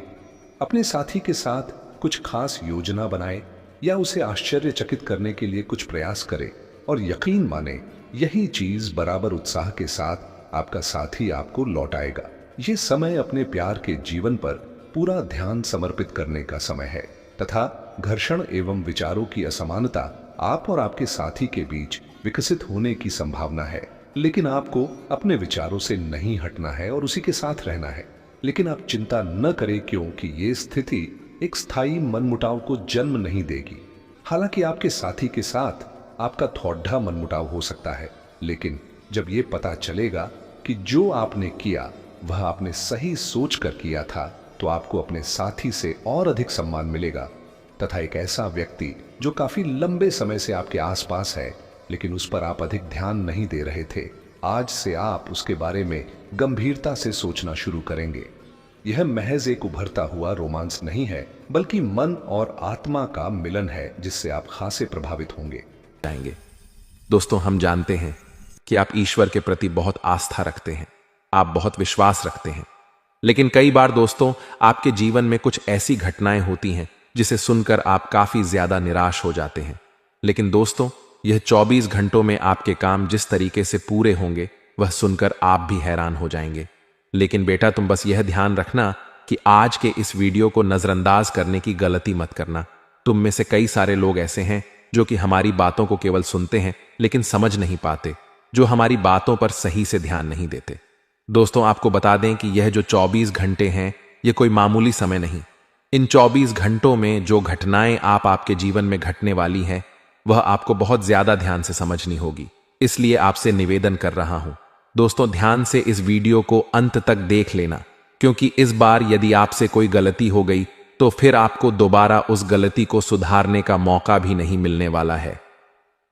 अपने साथी के साथ कुछ खास योजना बनाएं या उसे आश्चर्यचकित करने के लिए कुछ प्रयास करें, और यकीन माने यही चीज बराबर उत्साह के साथ आपका साथी आपको लौटाएगा। ये समय अपने प्यार के जीवन पर पूरा ध्यान समर्पित करने का समय है। तथा घर्षण एवं विचारों की असमानता आप और आपके साथी के बीच विकसित होने की संभावना है, लेकिन आपको अपने विचारों से नहीं हटना है और उसी के साथ रहना है। लेकिन आप चिंता न करें, क्योंकि ये स्थिति एक स्थायी मनमुटाव को जन्म नहीं देगी। हालांकि आपके साथी के साथ आपका थोड़ा मनमुटाव हो सकता है, लेकिन जब ये पता चलेगा कि जो आपने किया वह आपने सही सोच कर किया था, तो आपको अपने साथी से और अधिक सम्मान मिलेगा। तथा एक ऐसा व्यक्ति जो काफी लंबे समय से आपके आसपास है, लेकिन उस पर आप अधिक ध्यान नहीं दे रहे थे, आज से आप उसके बारे में गंभीरता से सोचना शुरू करेंगे। यह महज एक उभरता हुआ रोमांस नहीं है, बल्कि मन और आत्मा का मिलन है, जिससे आप खासे प्रभावित होंगे। दोस्तों, हम जानते हैं कि आप ईश्वर के प्रति बहुत आस्था रखते हैं, आप बहुत विश्वास रखते हैं। लेकिन कई बार दोस्तों, आपके जीवन में कुछ ऐसी घटनाएं होती हैं जिसे सुनकर आप काफी ज्यादा निराश हो जाते हैं। लेकिन दोस्तों, यह 24 घंटों में आपके काम जिस तरीके से पूरे होंगे वह सुनकर आप भी हैरान हो जाएंगे। लेकिन बेटा, तुम बस यह ध्यान रखना कि आज के इस वीडियो को नजरअंदाज करने की गलती मत करना। तुम में से कई सारे लोग ऐसे हैं जो कि हमारी बातों को केवल सुनते हैं लेकिन समझ नहीं पाते, जो हमारी बातों पर सही से ध्यान नहीं देते। दोस्तों, आपको बता दें कि यह जो 24 घंटे हैं, यह कोई मामूली समय नहीं। इन 24 घंटों में जो घटनाएं आपके जीवन में घटने वाली हैं, वह आपको बहुत ज्यादा ध्यान से समझनी होगी। इसलिए आपसे निवेदन कर रहा हूं, दोस्तों, ध्यान से इस वीडियो को अंत तक देख लेना, क्योंकि इस बार यदि आपसे कोई गलती हो गई तो फिर आपको दोबारा उस गलती को सुधारने का मौका भी नहीं मिलने वाला है।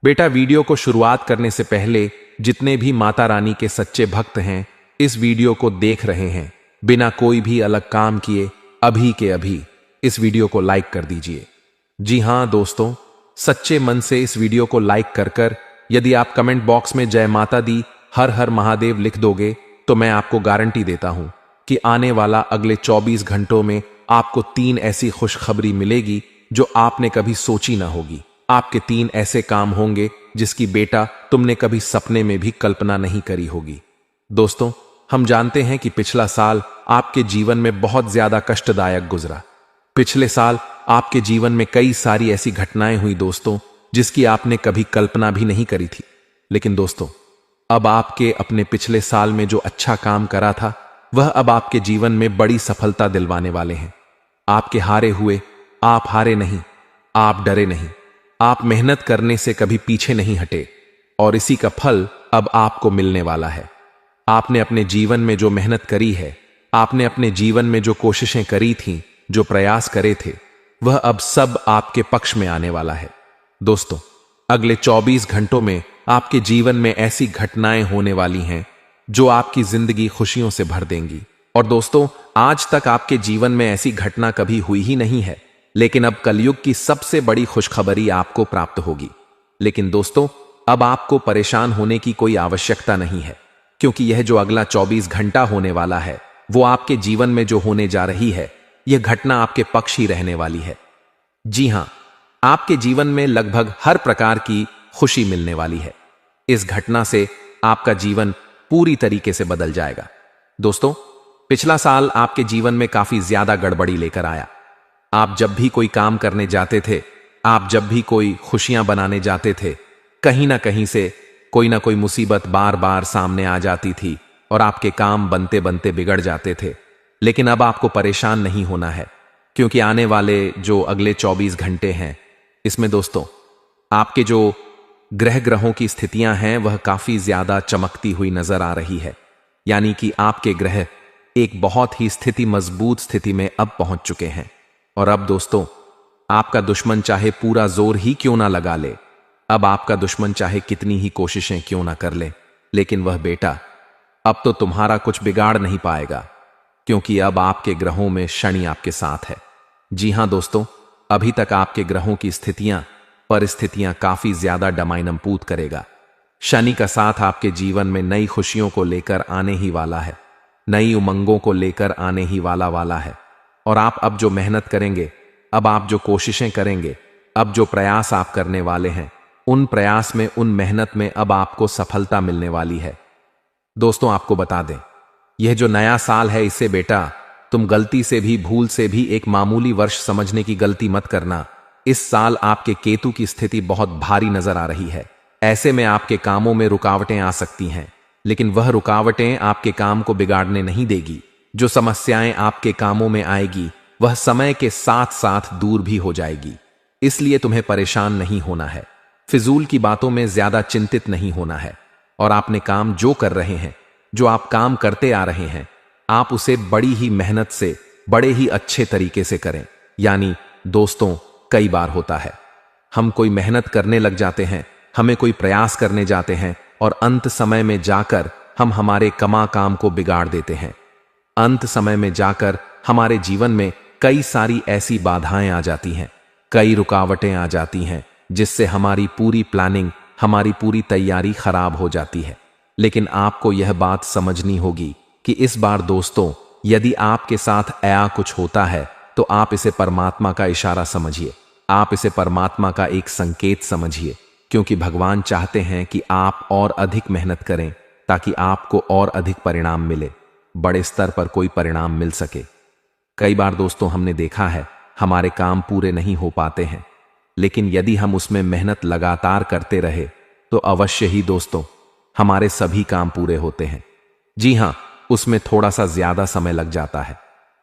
बेटा, वीडियो को शुरुआत करने से पहले जितने भी माता रानी के सच्चे भक्त हैं, इस वीडियो को देख रहे हैं, बिना कोई भी अलग काम किए अभी के अभी इस वीडियो को लाइक कर दीजिए। जी हां दोस्तों, सच्चे मन से इस वीडियो को लाइक कर यदि आप कमेंट बॉक्स में जय माता दी, हर हर महादेव लिख दोगे तो मैं आपको गारंटी देता हूं कि आने वाला अगले 24 घंटों में आपको 3 ऐसी खुशखबरी मिलेगी जो आपने कभी सोची ना होगी। आपके 3 ऐसे काम होंगे जिसकी बेटा तुमने कभी सपने में भी कल्पना नहीं करी होगी। दोस्तों, हम जानते हैं कि पिछला साल आपके जीवन में बहुत ज्यादा कष्टदायक गुजरा। पिछले साल आपके जीवन में कई सारी ऐसी घटनाएं हुई दोस्तों, जिसकी आपने कभी कल्पना भी नहीं करी थी। लेकिन दोस्तों, अब आपके अपने पिछले साल में जो अच्छा काम करा था, वह अब आपके जीवन में बड़ी सफलता दिलवाने वाले हैं। आपके हारे हुए, आप हारे नहीं, आप डरे नहीं, आप मेहनत करने से कभी पीछे नहीं हटे, और इसी का फल अब आपको मिलने वाला है। आपने अपने जीवन में जो मेहनत करी है, आपने अपने जीवन में जो कोशिशें करी थीं, जो प्रयास करे थे, वह अब सब आपके पक्ष में आने वाला है। दोस्तों, अगले 24 घंटों में आपके जीवन में ऐसी घटनाएं होने वाली हैं जो आपकी जिंदगी खुशियों से भर देंगी। और दोस्तों, आज तक आपके जीवन में ऐसी घटना कभी हुई ही नहीं है, लेकिन अब कलयुग की सबसे बड़ी खुशखबरी आपको प्राप्त होगी। लेकिन दोस्तों, अब आपको परेशान होने की कोई आवश्यकता नहीं है, क्योंकि यह जो अगला 24 घंटा होने वाला है, वो आपके जीवन में जो होने जा रही है, यह घटना आपके पक्ष ही रहने वाली है। जी हां, आपके जीवन में लगभग हर प्रकार की खुशी मिलने वाली है। इस घटना से आपका जीवन पूरी तरीके से बदल जाएगा। दोस्तों, पिछला साल आपके जीवन में काफी ज्यादा गड़बड़ी लेकर आया। आप जब भी कोई काम करने जाते थे, आप जब भी कोई खुशियां बनाने जाते थे, कहीं ना कहीं से कोई ना कोई मुसीबत बार बार सामने आ जाती थी और आपके काम बनते बनते बिगड़ जाते थे। लेकिन अब आपको परेशान नहीं होना है, क्योंकि आने वाले जो अगले 24 घंटे हैं, इसमें दोस्तों आपके जो ग्रहों की स्थितियां हैं, वह काफी ज्यादा चमकती हुई नजर आ रही है। यानी कि आपके ग्रह एक बहुत ही मजबूत स्थिति में अब पहुंच चुके हैं। और अब दोस्तों, आपका दुश्मन चाहे पूरा जोर ही क्यों ना लगा ले, अब आपका दुश्मन चाहे कितनी ही कोशिशें क्यों ना कर ले, लेकिन वह बेटा अब तो तुम्हारा कुछ बिगाड़ नहीं पाएगा, क्योंकि अब आपके ग्रहों में शनि आपके साथ है। जी हां दोस्तों, अभी तक आपके ग्रहों की परिस्थितियां काफी ज्यादा डमाइनमपूत करेगा। शनि का साथ आपके जीवन में नई खुशियों को लेकर आने ही वाला है, नई उमंगों को लेकर आने ही वाला है। और आप अब जो मेहनत करेंगे, अब आप जो कोशिशें करेंगे, अब जो प्रयास आप करने वाले हैं, उन प्रयास में, उन मेहनत में अब आपको सफलता मिलने वाली है। दोस्तों, आपको बता दें, यह जो नया साल है, इसे बेटा तुम गलती से भी, भूल से भी एक मामूली वर्ष समझने की गलती मत करना। इस साल आपके केतु की स्थिति बहुत भारी नजर आ रही है। ऐसे में आपके कामों में रुकावटें आ सकती हैं, लेकिन वह रुकावटें आपके काम को बिगाड़ने नहीं देगी। जो समस्याएं आपके कामों में आएगी, वह समय के साथ साथ दूर भी हो जाएगी। इसलिए तुम्हें परेशान नहीं होना है, फिजूल की बातों में ज्यादा चिंतित नहीं होना है। और आपने काम जो कर रहे हैं, जो आप काम करते आ रहे हैं, आप उसे बड़ी ही मेहनत से, बड़े ही अच्छे तरीके से करें। यानी दोस्तों, कई बार होता है, हम कोई मेहनत करने लग जाते हैं, हमें कोई प्रयास करने जाते हैं, और अंत समय में जाकर हम हमारे काम को बिगाड़ देते हैं। अंत समय में जाकर हमारे जीवन में कई सारी ऐसी बाधाएं आ जाती हैं, कई रुकावटें आ जाती हैं, जिससे हमारी पूरी प्लानिंग, हमारी पूरी तैयारी खराब हो जाती है। लेकिन आपको यह बात समझनी होगी कि इस बार दोस्तों, यदि आपके साथ ऐसा कुछ होता है तो आप इसे परमात्मा का इशारा समझिए। आप इसे परमात्मा का एक संकेत समझिए, क्योंकि भगवान चाहते हैं कि आप और अधिक मेहनत करें ताकि आपको और अधिक परिणाम मिले, बड़े स्तर पर कोई परिणाम मिल सके। कई बार दोस्तों हमने देखा है हमारे काम पूरे नहीं हो पाते हैं, लेकिन यदि हम उसमें मेहनत लगातार करते रहे तो अवश्य ही दोस्तों हमारे सभी काम पूरे होते हैं। जी हां, उसमें थोड़ा सा ज्यादा समय लग जाता है,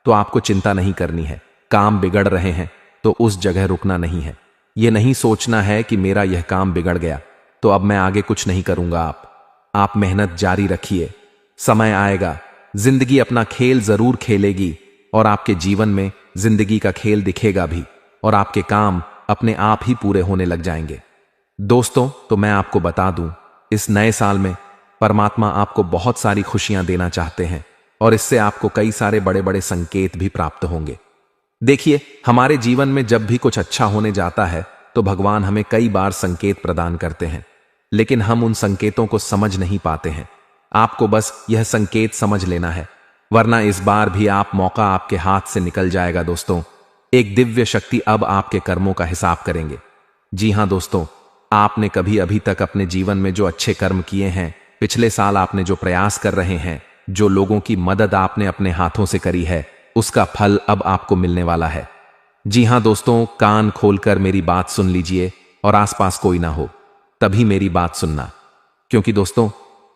तो आपको चिंता नहीं करनी है। काम बिगड़ रहे हैं तो उस जगह रुकना नहीं है। यह नहीं सोचना है कि मेरा यह काम बिगड़ गया तो अब मैं आगे कुछ नहीं करूंगा। आप मेहनत जारी रखिए, समय आएगा, जिंदगी अपना खेल जरूर खेलेगी और आपके जीवन में जिंदगी का खेल दिखेगा भी और आपके काम अपने आप ही पूरे होने लग जाएंगे। दोस्तों, तो मैं आपको बता दूं, इस नए साल में परमात्मा आपको बहुत सारी खुशियां देना चाहते हैं और इससे आपको कई सारे बड़े बड़े संकेत भी प्राप्त होंगे। देखिए, हमारे जीवन में जब भी कुछ अच्छा होने जाता है तो भगवान हमें कई बार संकेत प्रदान करते हैं, लेकिन हम उन संकेतों को समझ नहीं पाते हैं। आपको बस यह संकेत समझ लेना है, वरना इस बार भी मौका आपके हाथ से निकल जाएगा। दोस्तों, एक दिव्य शक्ति अब आपके कर्मों का हिसाब करेंगे। जी हां दोस्तों, आपने कभी अभी तक अपने जीवन में जो अच्छे कर्म किए हैं, पिछले साल आपने जो प्रयास कर रहे हैं, जो लोगों की मदद आपने अपने हाथों से करी है, उसका फल अब आपको मिलने वाला है। जी हां दोस्तों, कान खोलकर मेरी बात सुन लीजिए और आसपास कोई ना हो तभी मेरी बात सुनना, क्योंकि दोस्तों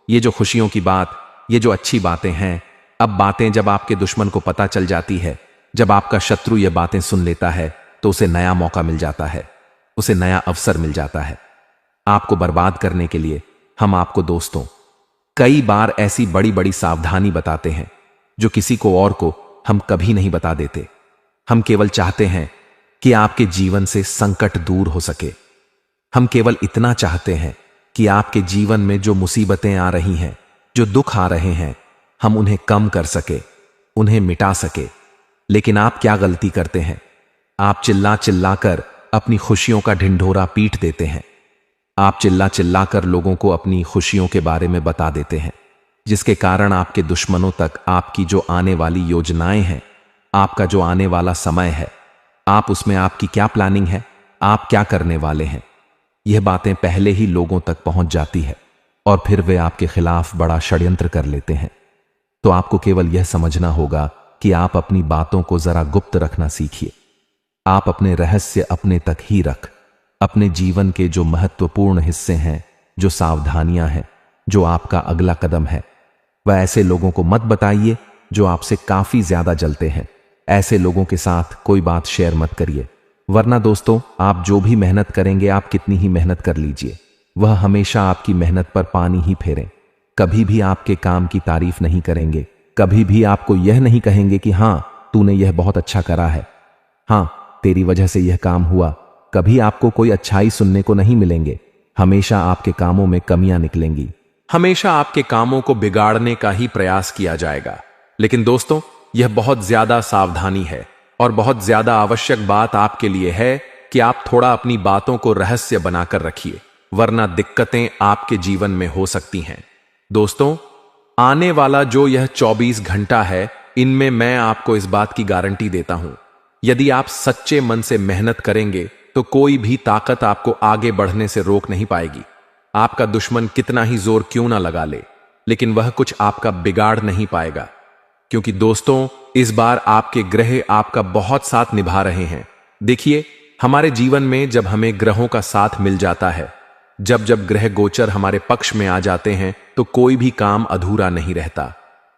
ये जो खुशियों की बात, ये जो अच्छी बातें हैं, अब बातें जब आपके दुश्मन को पता चल जाती है, जब आपका शत्रु ये बातें सुन लेता है तो उसे नया मौका मिल जाता है, उसे नया अवसर मिल जाता है आपको बर्बाद करने के लिए। हम आपको दोस्तों कई बार ऐसी बड़ी बड़ी सावधानी बताते हैं जो किसी को और को हम कभी नहीं बता देते। हम केवल चाहते हैं कि आपके जीवन से संकट दूर हो सके। हम केवल इतना चाहते हैं कि आपके जीवन में जो मुसीबतें आ रही हैं, जो दुख आ रहे हैं, हम उन्हें कम कर सके, उन्हें मिटा सके। लेकिन आप क्या गलती करते हैं? आप चिल्ला चिल्ला कर अपनी खुशियों का ढिंढोरा पीट देते हैं। आप चिल्ला चिल्ला कर लोगों को अपनी खुशियों के बारे में बता देते हैं, जिसके कारण आपके दुश्मनों तक आपकी जो आने वाली योजनाएं हैं, आपका जो आने वाला समय है, आप उसमें आपकी क्या प्लानिंग है, आप क्या करने वाले हैं, यह बातें पहले ही लोगों तक पहुंच जाती है और फिर वे आपके खिलाफ बड़ा षड्यंत्र कर लेते हैं। तो आपको केवल यह समझना होगा कि आप अपनी बातों को जरा गुप्त रखना सीखिए। आप अपने रहस्य अपने तक ही रख। अपने जीवन के जो महत्वपूर्ण हिस्से हैं, जो सावधानियां हैं, जो आपका अगला कदम है, वह ऐसे लोगों को मत बताइए जो आपसे काफी ज्यादा जलते हैं। ऐसे लोगों के साथ कोई बात शेयर मत करिए, वरना दोस्तों आप जो भी मेहनत करेंगे, आप कितनी ही मेहनत कर लीजिए, वह हमेशा आपकी मेहनत पर पानी ही फेरें। कभी भी आपके काम की तारीफ नहीं करेंगे, कभी भी आपको यह नहीं कहेंगे कि हां तूने यह बहुत अच्छा करा है, हां तेरी वजह से यह काम हुआ। कभी आपको कोई अच्छाई सुनने को नहीं मिलेंगे। हमेशा आपके कामों में कमियां निकलेंगी, हमेशा आपके कामों को बिगाड़ने का ही प्रयास किया जाएगा। लेकिन दोस्तों यह बहुत ज्यादा सावधानी है और बहुत ज्यादा आवश्यक बात आपके लिए है कि आप थोड़ा अपनी बातों को रहस्य बनाकर रखिए, वरना दिक्कतें आपके जीवन में हो सकती हैं। दोस्तों, आने वाला जो यह 24 घंटा है, इनमें मैं आपको इस बात की गारंटी देता हूं, यदि आप सच्चे मन से मेहनत करेंगे तो कोई भी ताकत आपको आगे बढ़ने से रोक नहीं पाएगी। आपका दुश्मन कितना ही जोर क्यों ना लगा ले, लेकिन वह कुछ आपका बिगाड़ नहीं पाएगा, क्योंकि दोस्तों इस बार आपके ग्रह आपका बहुत साथ निभा रहे हैं। देखिए, हमारे जीवन में जब हमें ग्रहों का साथ मिल जाता है, जब जब ग्रह गोचर हमारे पक्ष में आ जाते हैं, तो कोई भी काम अधूरा नहीं रहता।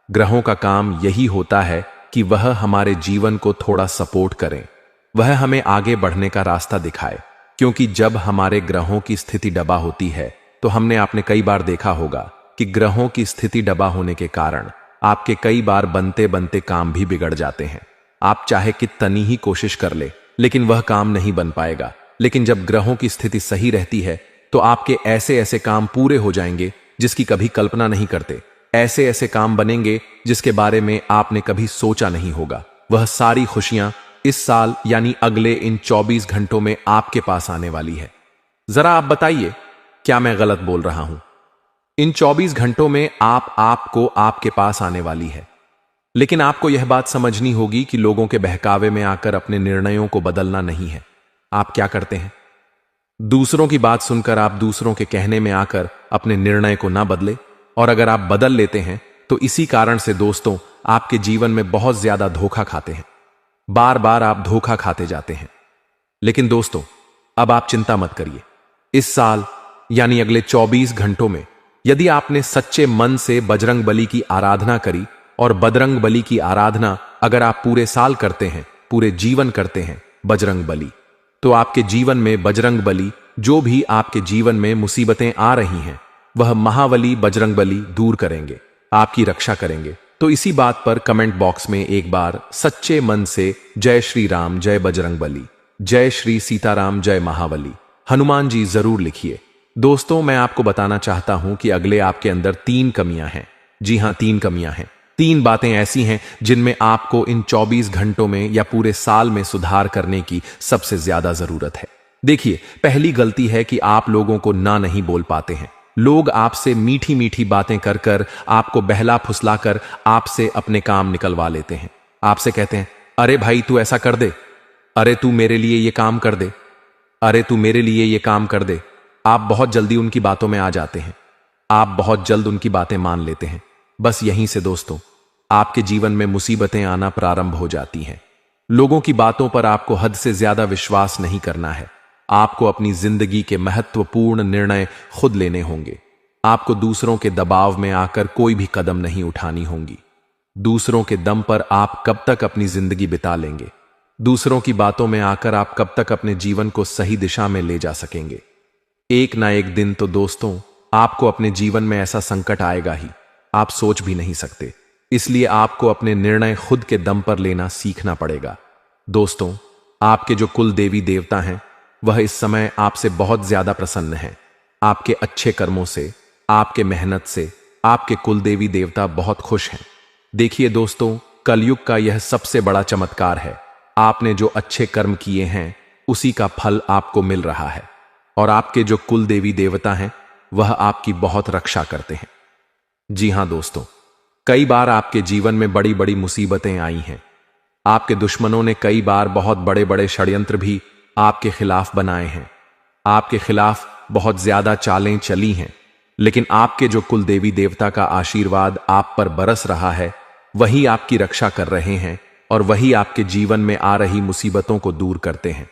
ग्रहों का काम यही होता है कि वह हमारे जीवन को थोड़ा सपोर्ट करें, वह हमें आगे बढ़ने का रास्ता दिखाए। क्योंकि जब हमारे ग्रहों की स्थिति डबा होती है, तो हमने आपने कई बार देखा होगा कि ग्रहों की स्थिति डबा होने के कारण आपके कई बार बनते बनते काम भी बिगड़ जाते हैं। आप चाहे कितनी ही कोशिश कर ले, लेकिन वह काम नहीं बन पाएगा। लेकिन जब ग्रहों की स्थिति सही रहती है, तो आपके ऐसे ऐसे काम पूरे हो जाएंगे जिसकी कभी कल्पना नहीं करते। ऐसे ऐसे काम बनेंगे जिसके बारे में आपने कभी सोचा नहीं होगा। वह सारी खुशियां इस साल यानी अगले इन 24 घंटों में आपके पास आने वाली है। जरा आप बताइए, क्या मैं गलत बोल रहा हूं? इन 24 घंटों में आपको आपके पास आने वाली है। लेकिन आपको यह बात समझनी होगी कि लोगों के बहकावे में आकर अपने निर्णयों को बदलना नहीं है। आप क्या करते हैं? दूसरों की बात सुनकर आप दूसरों के कहने में आकर अपने निर्णय को ना बदले, और अगर आप बदल लेते हैं तो इसी कारण से दोस्तों आपके जीवन में बहुत ज्यादा धोखा खाते हैं। बार बार आप धोखा खाते जाते हैं। लेकिन दोस्तों अब आप चिंता मत करिए। इस साल यानी अगले 24 घंटों में यदि आपने सच्चे मन से बजरंग बली की आराधना करी, और बजरंग बली की आराधना अगर आप पूरे साल करते हैं, पूरे जीवन करते हैं बजरंग बली, तो आपके जीवन में बजरंग बली जो भी आपके जीवन में मुसीबतें आ रही हैं वह महाबली बजरंग बली दूर करेंगे, आपकी रक्षा करेंगे। तो इसी बात पर कमेंट बॉक्स में एक बार सच्चे मन से जय श्री राम, जय बजरंग बली, जय श्री सीताराम, जय महाबली हनुमान जी जरूर लिखिए। दोस्तों मैं आपको बताना चाहता हूं कि अगले आपके अंदर 3 कमियां हैं। जी हां, 3 कमियां हैं। 3 बातें ऐसी हैं जिनमें आपको इन 24 घंटों में या पूरे साल में सुधार करने की सबसे ज्यादा जरूरत है। देखिए, पहली गलती है कि आप लोगों को ना नहीं बोल पाते हैं। लोग आपसे मीठी मीठी बातें कर कर आपको बहला फुसलाकर आपसे अपने काम निकलवा लेते हैं। आपसे कहते हैं, अरे भाई तू ऐसा कर दे, अरे तू मेरे लिए ये काम कर दे, अरे तू मेरे लिए ये काम कर दे। आप बहुत जल्दी उनकी बातों में आ जाते हैं। आप बहुत जल्द उनकी बातें मान लेते हैं। बस यहीं से दोस्तों आपके जीवन में मुसीबतें आना प्रारंभ हो जाती हैं। लोगों की बातों पर आपको हद से ज्यादा विश्वास नहीं करना है। आपको अपनी जिंदगी के महत्वपूर्ण निर्णय खुद लेने होंगे। आपको दूसरों के दबाव में आकर कोई भी कदम नहीं उठानी होंगी। दूसरों के दम पर आप कब तक अपनी जिंदगी बिता लेंगे? दूसरों की बातों में आकर आप कब तक अपने जीवन को सही दिशा में ले जा सकेंगे? एक ना एक दिन तो दोस्तों आपको अपने जीवन में ऐसा संकट आएगा ही, आप सोच भी नहीं सकते। इसलिए आपको अपने निर्णय खुद के दम पर लेना सीखना पड़ेगा। दोस्तों आपके जो कुल देवी देवता हैं वह इस समय आपसे बहुत ज्यादा प्रसन्न हैं। आपके अच्छे कर्मों से, आपके मेहनत से आपके कुल देवी देवता बहुत खुश हैं। देखिए दोस्तों, कलयुग का यह सबसे बड़ा चमत्कार है। आपने जो अच्छे कर्म किए हैं उसी का फल आपको मिल रहा है, और आपके जो कुल देवी देवता हैं वह आपकी बहुत रक्षा करते हैं। जी हां दोस्तों, कई बार आपके जीवन में बड़ी बड़ी मुसीबतें आई हैं। आपके दुश्मनों ने कई बार बहुत बड़े बड़े षड्यंत्र भी आपके खिलाफ बनाए हैं। आपके खिलाफ बहुत ज्यादा चालें चली हैं, लेकिन आपके जो कुल देवी देवता का आशीर्वाद आप पर बरस रहा है वही आपकी रक्षा कर रहे हैं, और वही आपके जीवन में आ रही मुसीबतों को दूर करते हैं।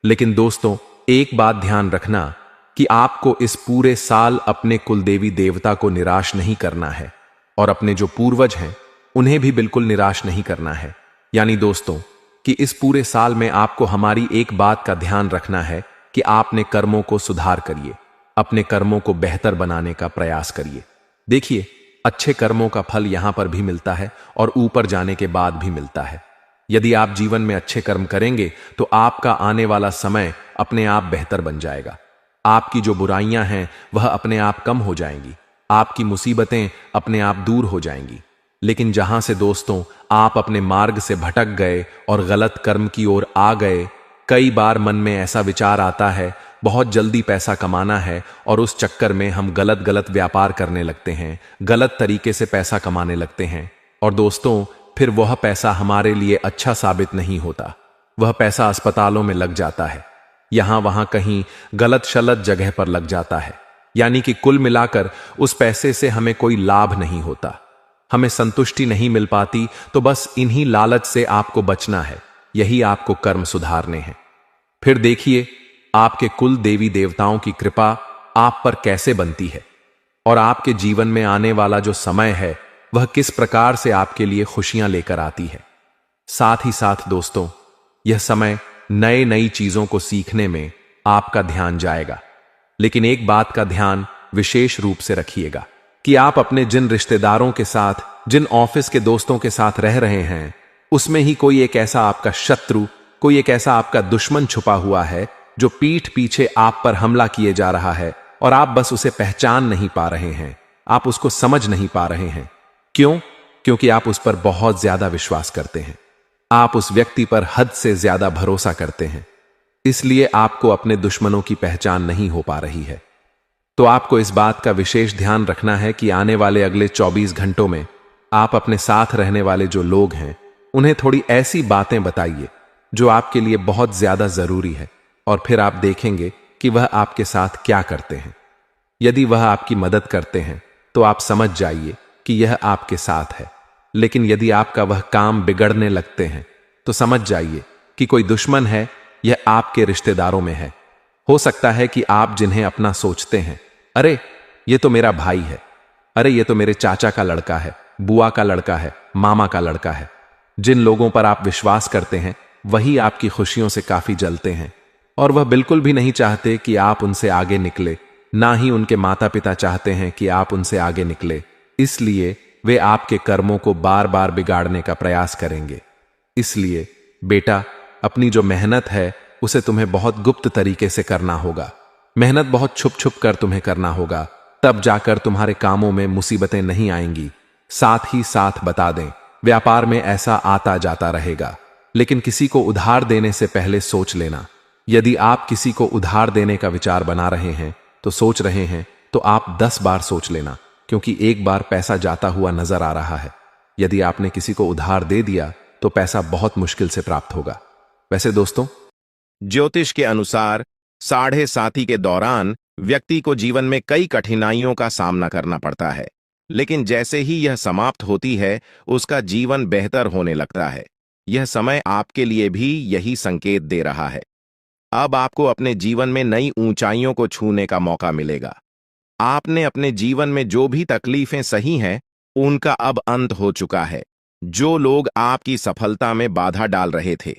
लेकिन दोस्तों एक बात ध्यान रखना कि आपको इस पूरे साल अपने कुल देवी देवता को निराश नहीं करना है, और अपने जो पूर्वज हैं उन्हें भी बिल्कुल निराश नहीं करना है। यानी दोस्तों कि इस पूरे साल में आपको हमारी एक बात का ध्यान रखना है कि आपने कर्मों को सुधार करिए, अपने कर्मों को बेहतर बनाने का प्रयास करिए। देखिए, अच्छे कर्मों का फल यहां पर भी मिलता है और ऊपर जाने के बाद भी मिलता है। यदि आप जीवन में अच्छे कर्म करेंगे तो आपका आने वाला समय अपने आप बेहतर बन जाएगा। आपकी जो बुराइयां हैं वह अपने आप कम हो जाएंगी, आपकी मुसीबतें अपने आप दूर हो जाएंगी। लेकिन जहां से दोस्तों आप अपने मार्ग से भटक गए और गलत कर्म की ओर आ गए, कई बार मन में ऐसा विचार आता है बहुत जल्दी पैसा कमाना है, और उस चक्कर में हम गलत गलत व्यापार करने लगते हैं, गलत तरीके से पैसा कमाने लगते हैं, और दोस्तों फिर वह पैसा हमारे लिए अच्छा साबित नहीं होता। वह पैसा अस्पतालों में लग जाता है, यहां वहां कहीं गलत शलत जगह पर लग जाता है। यानी कि कुल मिलाकर उस पैसे से हमें कोई लाभ नहीं होता, हमें संतुष्टि नहीं मिल पाती। तो बस इन्हीं लालच से आपको बचना है, यही आपको कर्म सुधारने हैं। फिर देखिए आपके कुल देवी देवताओं की कृपा आप पर कैसे बनती है, और आपके जीवन में आने वाला जो समय है वह किस प्रकार से आपके लिए खुशियां लेकर आती है। साथ ही साथ दोस्तों यह समय नई नई चीजों को सीखने में आपका ध्यान जाएगा। लेकिन एक बात का ध्यान विशेष रूप से रखिएगा कि आप अपने जिन रिश्तेदारों के साथ, जिन ऑफिस के दोस्तों के साथ रह रहे हैं, उसमें ही कोई एक ऐसा आपका शत्रु, कोई एक ऐसा आपका दुश्मन छुपा हुआ है जो पीठ पीछे आप पर हमला किए जा रहा है, और आप बस उसे पहचान नहीं पा रहे हैं, आप उसको समझ नहीं पा रहे हैं। क्यों? क्योंकि आप उस पर बहुत ज्यादा विश्वास करते हैं, आप उस व्यक्ति पर हद से ज्यादा भरोसा करते हैं, इसलिए आपको अपने दुश्मनों की पहचान नहीं हो पा रही है। तो आपको इस बात का विशेष ध्यान रखना है कि आने वाले अगले 24 घंटों में आप अपने साथ रहने वाले जो लोग हैं उन्हें थोड़ी ऐसी बातें बताइए जो आपके लिए बहुत ज्यादा जरूरी है, और फिर आप देखेंगे कि वह आपके साथ क्या करते हैं। यदि वह आपकी मदद करते हैं तो आप समझ जाइए कि यह आपके साथ है, लेकिन यदि आपका वह काम बिगड़ने लगते हैं तो समझ जाइए कि कोई दुश्मन है, यह आपके रिश्तेदारों में है। हो सकता है कि आप जिन्हें अपना सोचते हैं, अरे ये तो मेरा भाई है, अरे ये तो मेरे चाचा का लड़का है, बुआ का लड़का है, मामा का लड़का है, जिन लोगों पर आप विश्वास करते हैं वही आपकी खुशियों से काफी जलते हैं, और वह बिल्कुल भी नहीं चाहते कि आप उनसे आगे निकले, ना ही उनके माता पिता चाहते हैं कि आप उनसे आगे निकले। इसलिए वे आपके कर्मों को बार बार बिगाड़ने का प्रयास करेंगे। इसलिए बेटा, अपनी जो मेहनत है उसे तुम्हें बहुत गुप्त तरीके से करना होगा। मेहनत बहुत छुप छुप कर तुम्हें करना होगा, तब जाकर तुम्हारे कामों में मुसीबतें नहीं आएंगी। साथ ही साथ बता दें, व्यापार में ऐसा आता जाता रहेगा, लेकिन किसी को उधार देने से पहले सोच लेना। यदि आप किसी को उधार देने का विचार बना रहे हैं तो सोच रहे हैं तो आप 10 बार सोच लेना, क्योंकि एक बार पैसा जाता हुआ नजर आ रहा है। यदि आपने किसी को उधार दे दिया तो पैसा बहुत मुश्किल से प्राप्त होगा। वैसे दोस्तों, ज्योतिष के अनुसार 7.5 के दौरान व्यक्ति को जीवन में कई कठिनाइयों का सामना करना पड़ता है, लेकिन जैसे ही यह समाप्त होती है उसका जीवन बेहतर होने लगता है। यह समय आपके लिए भी यही संकेत दे रहा है। अब आपको अपने जीवन में नई ऊंचाइयों को छूने का मौका मिलेगा। आपने अपने जीवन में जो भी तकलीफें सही हैं उनका अब अंत हो चुका है। जो लोग आपकी सफलता में बाधा डाल रहे थे,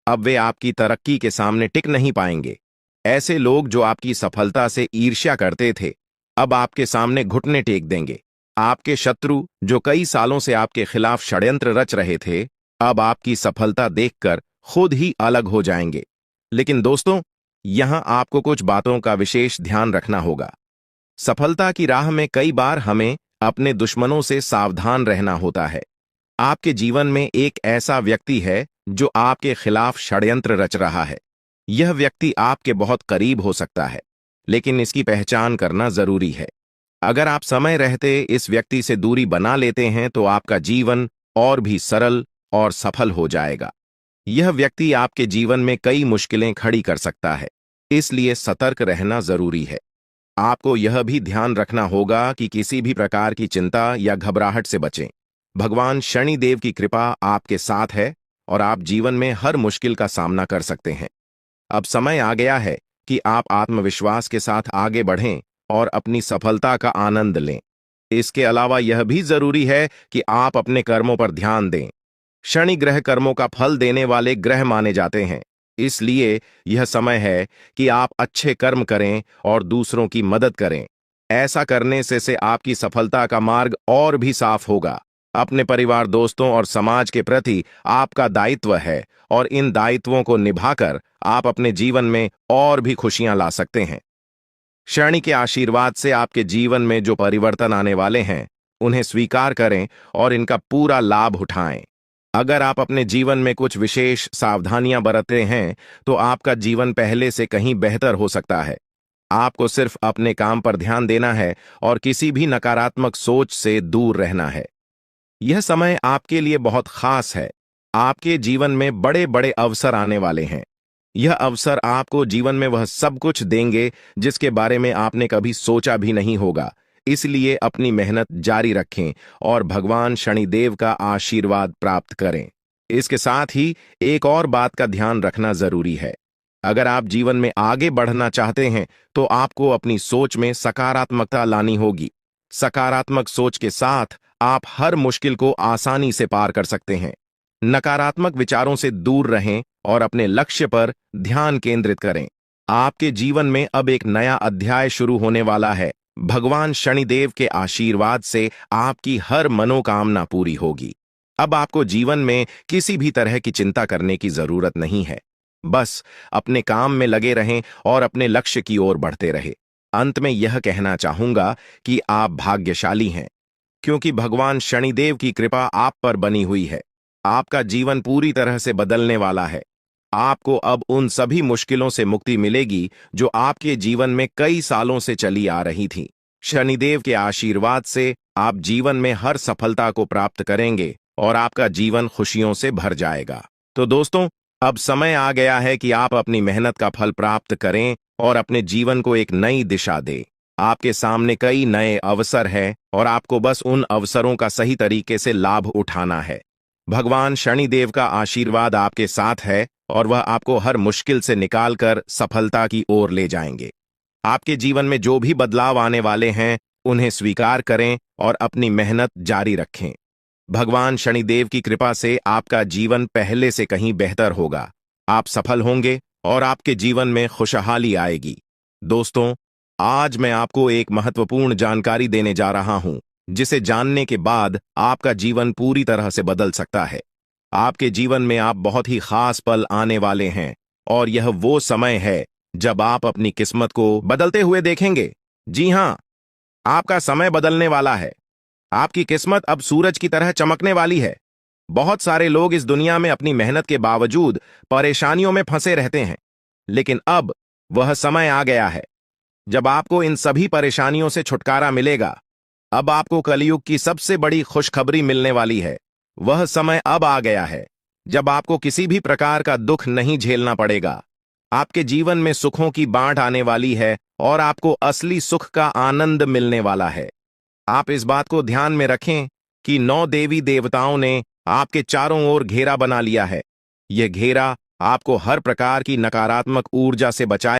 अब वे आपकी तरक्की के सामने टिक नहीं पाएंगे। ऐसे लोग जो आपकी सफलता से ईर्ष्या करते थे, अब आपके सामने घुटने टेक देंगे। आपके शत्रु जो कई सालों से आपके खिलाफ षड्यंत्र रच रहे थे, अब आपकी सफलता देखकर खुद ही अलग हो जाएंगे। लेकिन दोस्तों, यहां आपको कुछ बातों का विशेष ध्यान रखना होगा। सफलता की राह में कई बार हमें अपने दुश्मनों से सावधान रहना होता है। आपके जीवन में एक ऐसा व्यक्ति है जो आपके खिलाफ षड्यंत्र रच रहा है। यह व्यक्ति आपके बहुत करीब हो सकता है, लेकिन इसकी पहचान करना जरूरी है। अगर आप समय रहते इस व्यक्ति से दूरी बना लेते हैं तो आपका जीवन और भी सरल और सफल हो जाएगा। यह व्यक्ति आपके जीवन में कई मुश्किलें खड़ी कर सकता है, इसलिए सतर्क रहना जरूरी है। आपको यह भी ध्यान रखना होगा कि किसी भी प्रकार की चिंता या घबराहट से बचें। भगवान शनिदेव की कृपा आपके साथ है और आप जीवन में हर मुश्किल का सामना कर सकते हैं। अब समय आ गया है कि आप आत्मविश्वास के साथ आगे बढ़ें और अपनी सफलता का आनंद लें। इसके अलावा यह भी जरूरी है कि आप अपने कर्मों पर ध्यान दें। शनि ग्रह कर्मों का फल देने वाले ग्रह माने जाते हैं, इसलिए यह समय है कि आप अच्छे कर्म करें और दूसरों की मदद करें। ऐसा करने से आपकी सफलता का मार्ग और भी साफ होगा। अपने परिवार, दोस्तों और समाज के प्रति आपका दायित्व है, और इन दायित्वों को निभाकर आप अपने जीवन में और भी खुशियां ला सकते हैं। शनि के आशीर्वाद से आपके जीवन में जो परिवर्तन आने वाले हैं उन्हें स्वीकार करें और इनका पूरा लाभ उठाएं। अगर आप अपने जीवन में कुछ विशेष सावधानियां बरतते हैं तो आपका जीवन पहले से कहीं बेहतर हो सकता है। आपको सिर्फ अपने काम पर ध्यान देना है और किसी भी नकारात्मक सोच से दूर रहना है। यह समय आपके लिए बहुत खास है। आपके जीवन में बड़े बड़े अवसर आने वाले हैं। यह अवसर आपको जीवन में वह सब कुछ देंगे जिसके बारे में आपने कभी सोचा भी नहीं होगा। इसलिए अपनी मेहनत जारी रखें और भगवान शनिदेव का आशीर्वाद प्राप्त करें। इसके साथ ही एक और बात का ध्यान रखना जरूरी है। अगर आप जीवन में आगे बढ़ना चाहते हैं तो आपको अपनी सोच में सकारात्मकता लानी होगी। सकारात्मक सोच के साथ आप हर मुश्किल को आसानी से पार कर सकते हैं। नकारात्मक विचारों से दूर रहें और अपने लक्ष्य पर ध्यान केंद्रित करें। आपके जीवन में अब एक नया अध्याय शुरू होने वाला है। भगवान शनिदेव के आशीर्वाद से आपकी हर मनोकामना पूरी होगी। अब आपको जीवन में किसी भी तरह की चिंता करने की जरूरत नहीं है। बस अपने काम में लगे रहें और अपने लक्ष्य की ओर बढ़ते रहें। अंत में यह कहना चाहूंगा कि आप भाग्यशाली हैं, क्योंकि भगवान शनिदेव की कृपा आप पर बनी हुई है। आपका जीवन पूरी तरह से बदलने वाला है। आपको अब उन सभी मुश्किलों से मुक्ति मिलेगी जो आपके जीवन में कई सालों से चली आ रही थी। शनिदेव के आशीर्वाद से आप जीवन में हर सफलता को प्राप्त करेंगे और आपका जीवन खुशियों से भर जाएगा। तो दोस्तों, अब समय आ गया है कि आप अपनी मेहनत का फल प्राप्त करें और अपने जीवन को एक नई दिशा दें। आपके सामने कई नए अवसर हैं और आपको बस उन अवसरों का सही तरीके से लाभ उठाना है। भगवान शनिदेव का आशीर्वाद आपके साथ है और वह आपको हर मुश्किल से निकालकर सफलता की ओर ले जाएंगे। आपके जीवन में जो भी बदलाव आने वाले हैं, उन्हें स्वीकार करें और अपनी मेहनत जारी रखें। भगवान शनिदेव की कृपा से आपका जीवन पहले से कहीं बेहतर होगा। आप सफल होंगे और आपके जीवन में खुशहाली आएगी। दोस्तों, आज मैं आपको एक महत्वपूर्ण जानकारी देने जा रहा हूं, जिसे जानने के बाद आपका जीवन पूरी तरह से बदल सकता है। आपके जीवन में आप बहुत ही खास पल आने वाले हैं और यह वो समय है जब आप अपनी किस्मत को बदलते हुए देखेंगे। जी हां, आपका समय बदलने वाला है। आपकी किस्मत अब सूरज की तरह चमकने वाली है। बहुत सारे लोग इस दुनिया में अपनी मेहनत के बावजूद परेशानियों में फंसे रहते हैं, लेकिन अब वह समय आ गया है जब आपको इन सभी परेशानियों से छुटकारा मिलेगा। अब आपको कलयुग की सबसे बड़ी खुशखबरी मिलने वाली है। वह समय अब आ गया है जब आपको किसी भी प्रकार का दुख नहीं झेलना पड़ेगा। आपके जीवन में सुखों की बाढ़ आने वाली है और आपको असली सुख का आनंद मिलने वाला है। आप इस बात को ध्यान में रखें कि 9 देवी देवताओं ने आपके चारों ओर घेरा बना लिया है। यह घेरा आपको हर प्रकार की नकारात्मक ऊर्जा से बचाए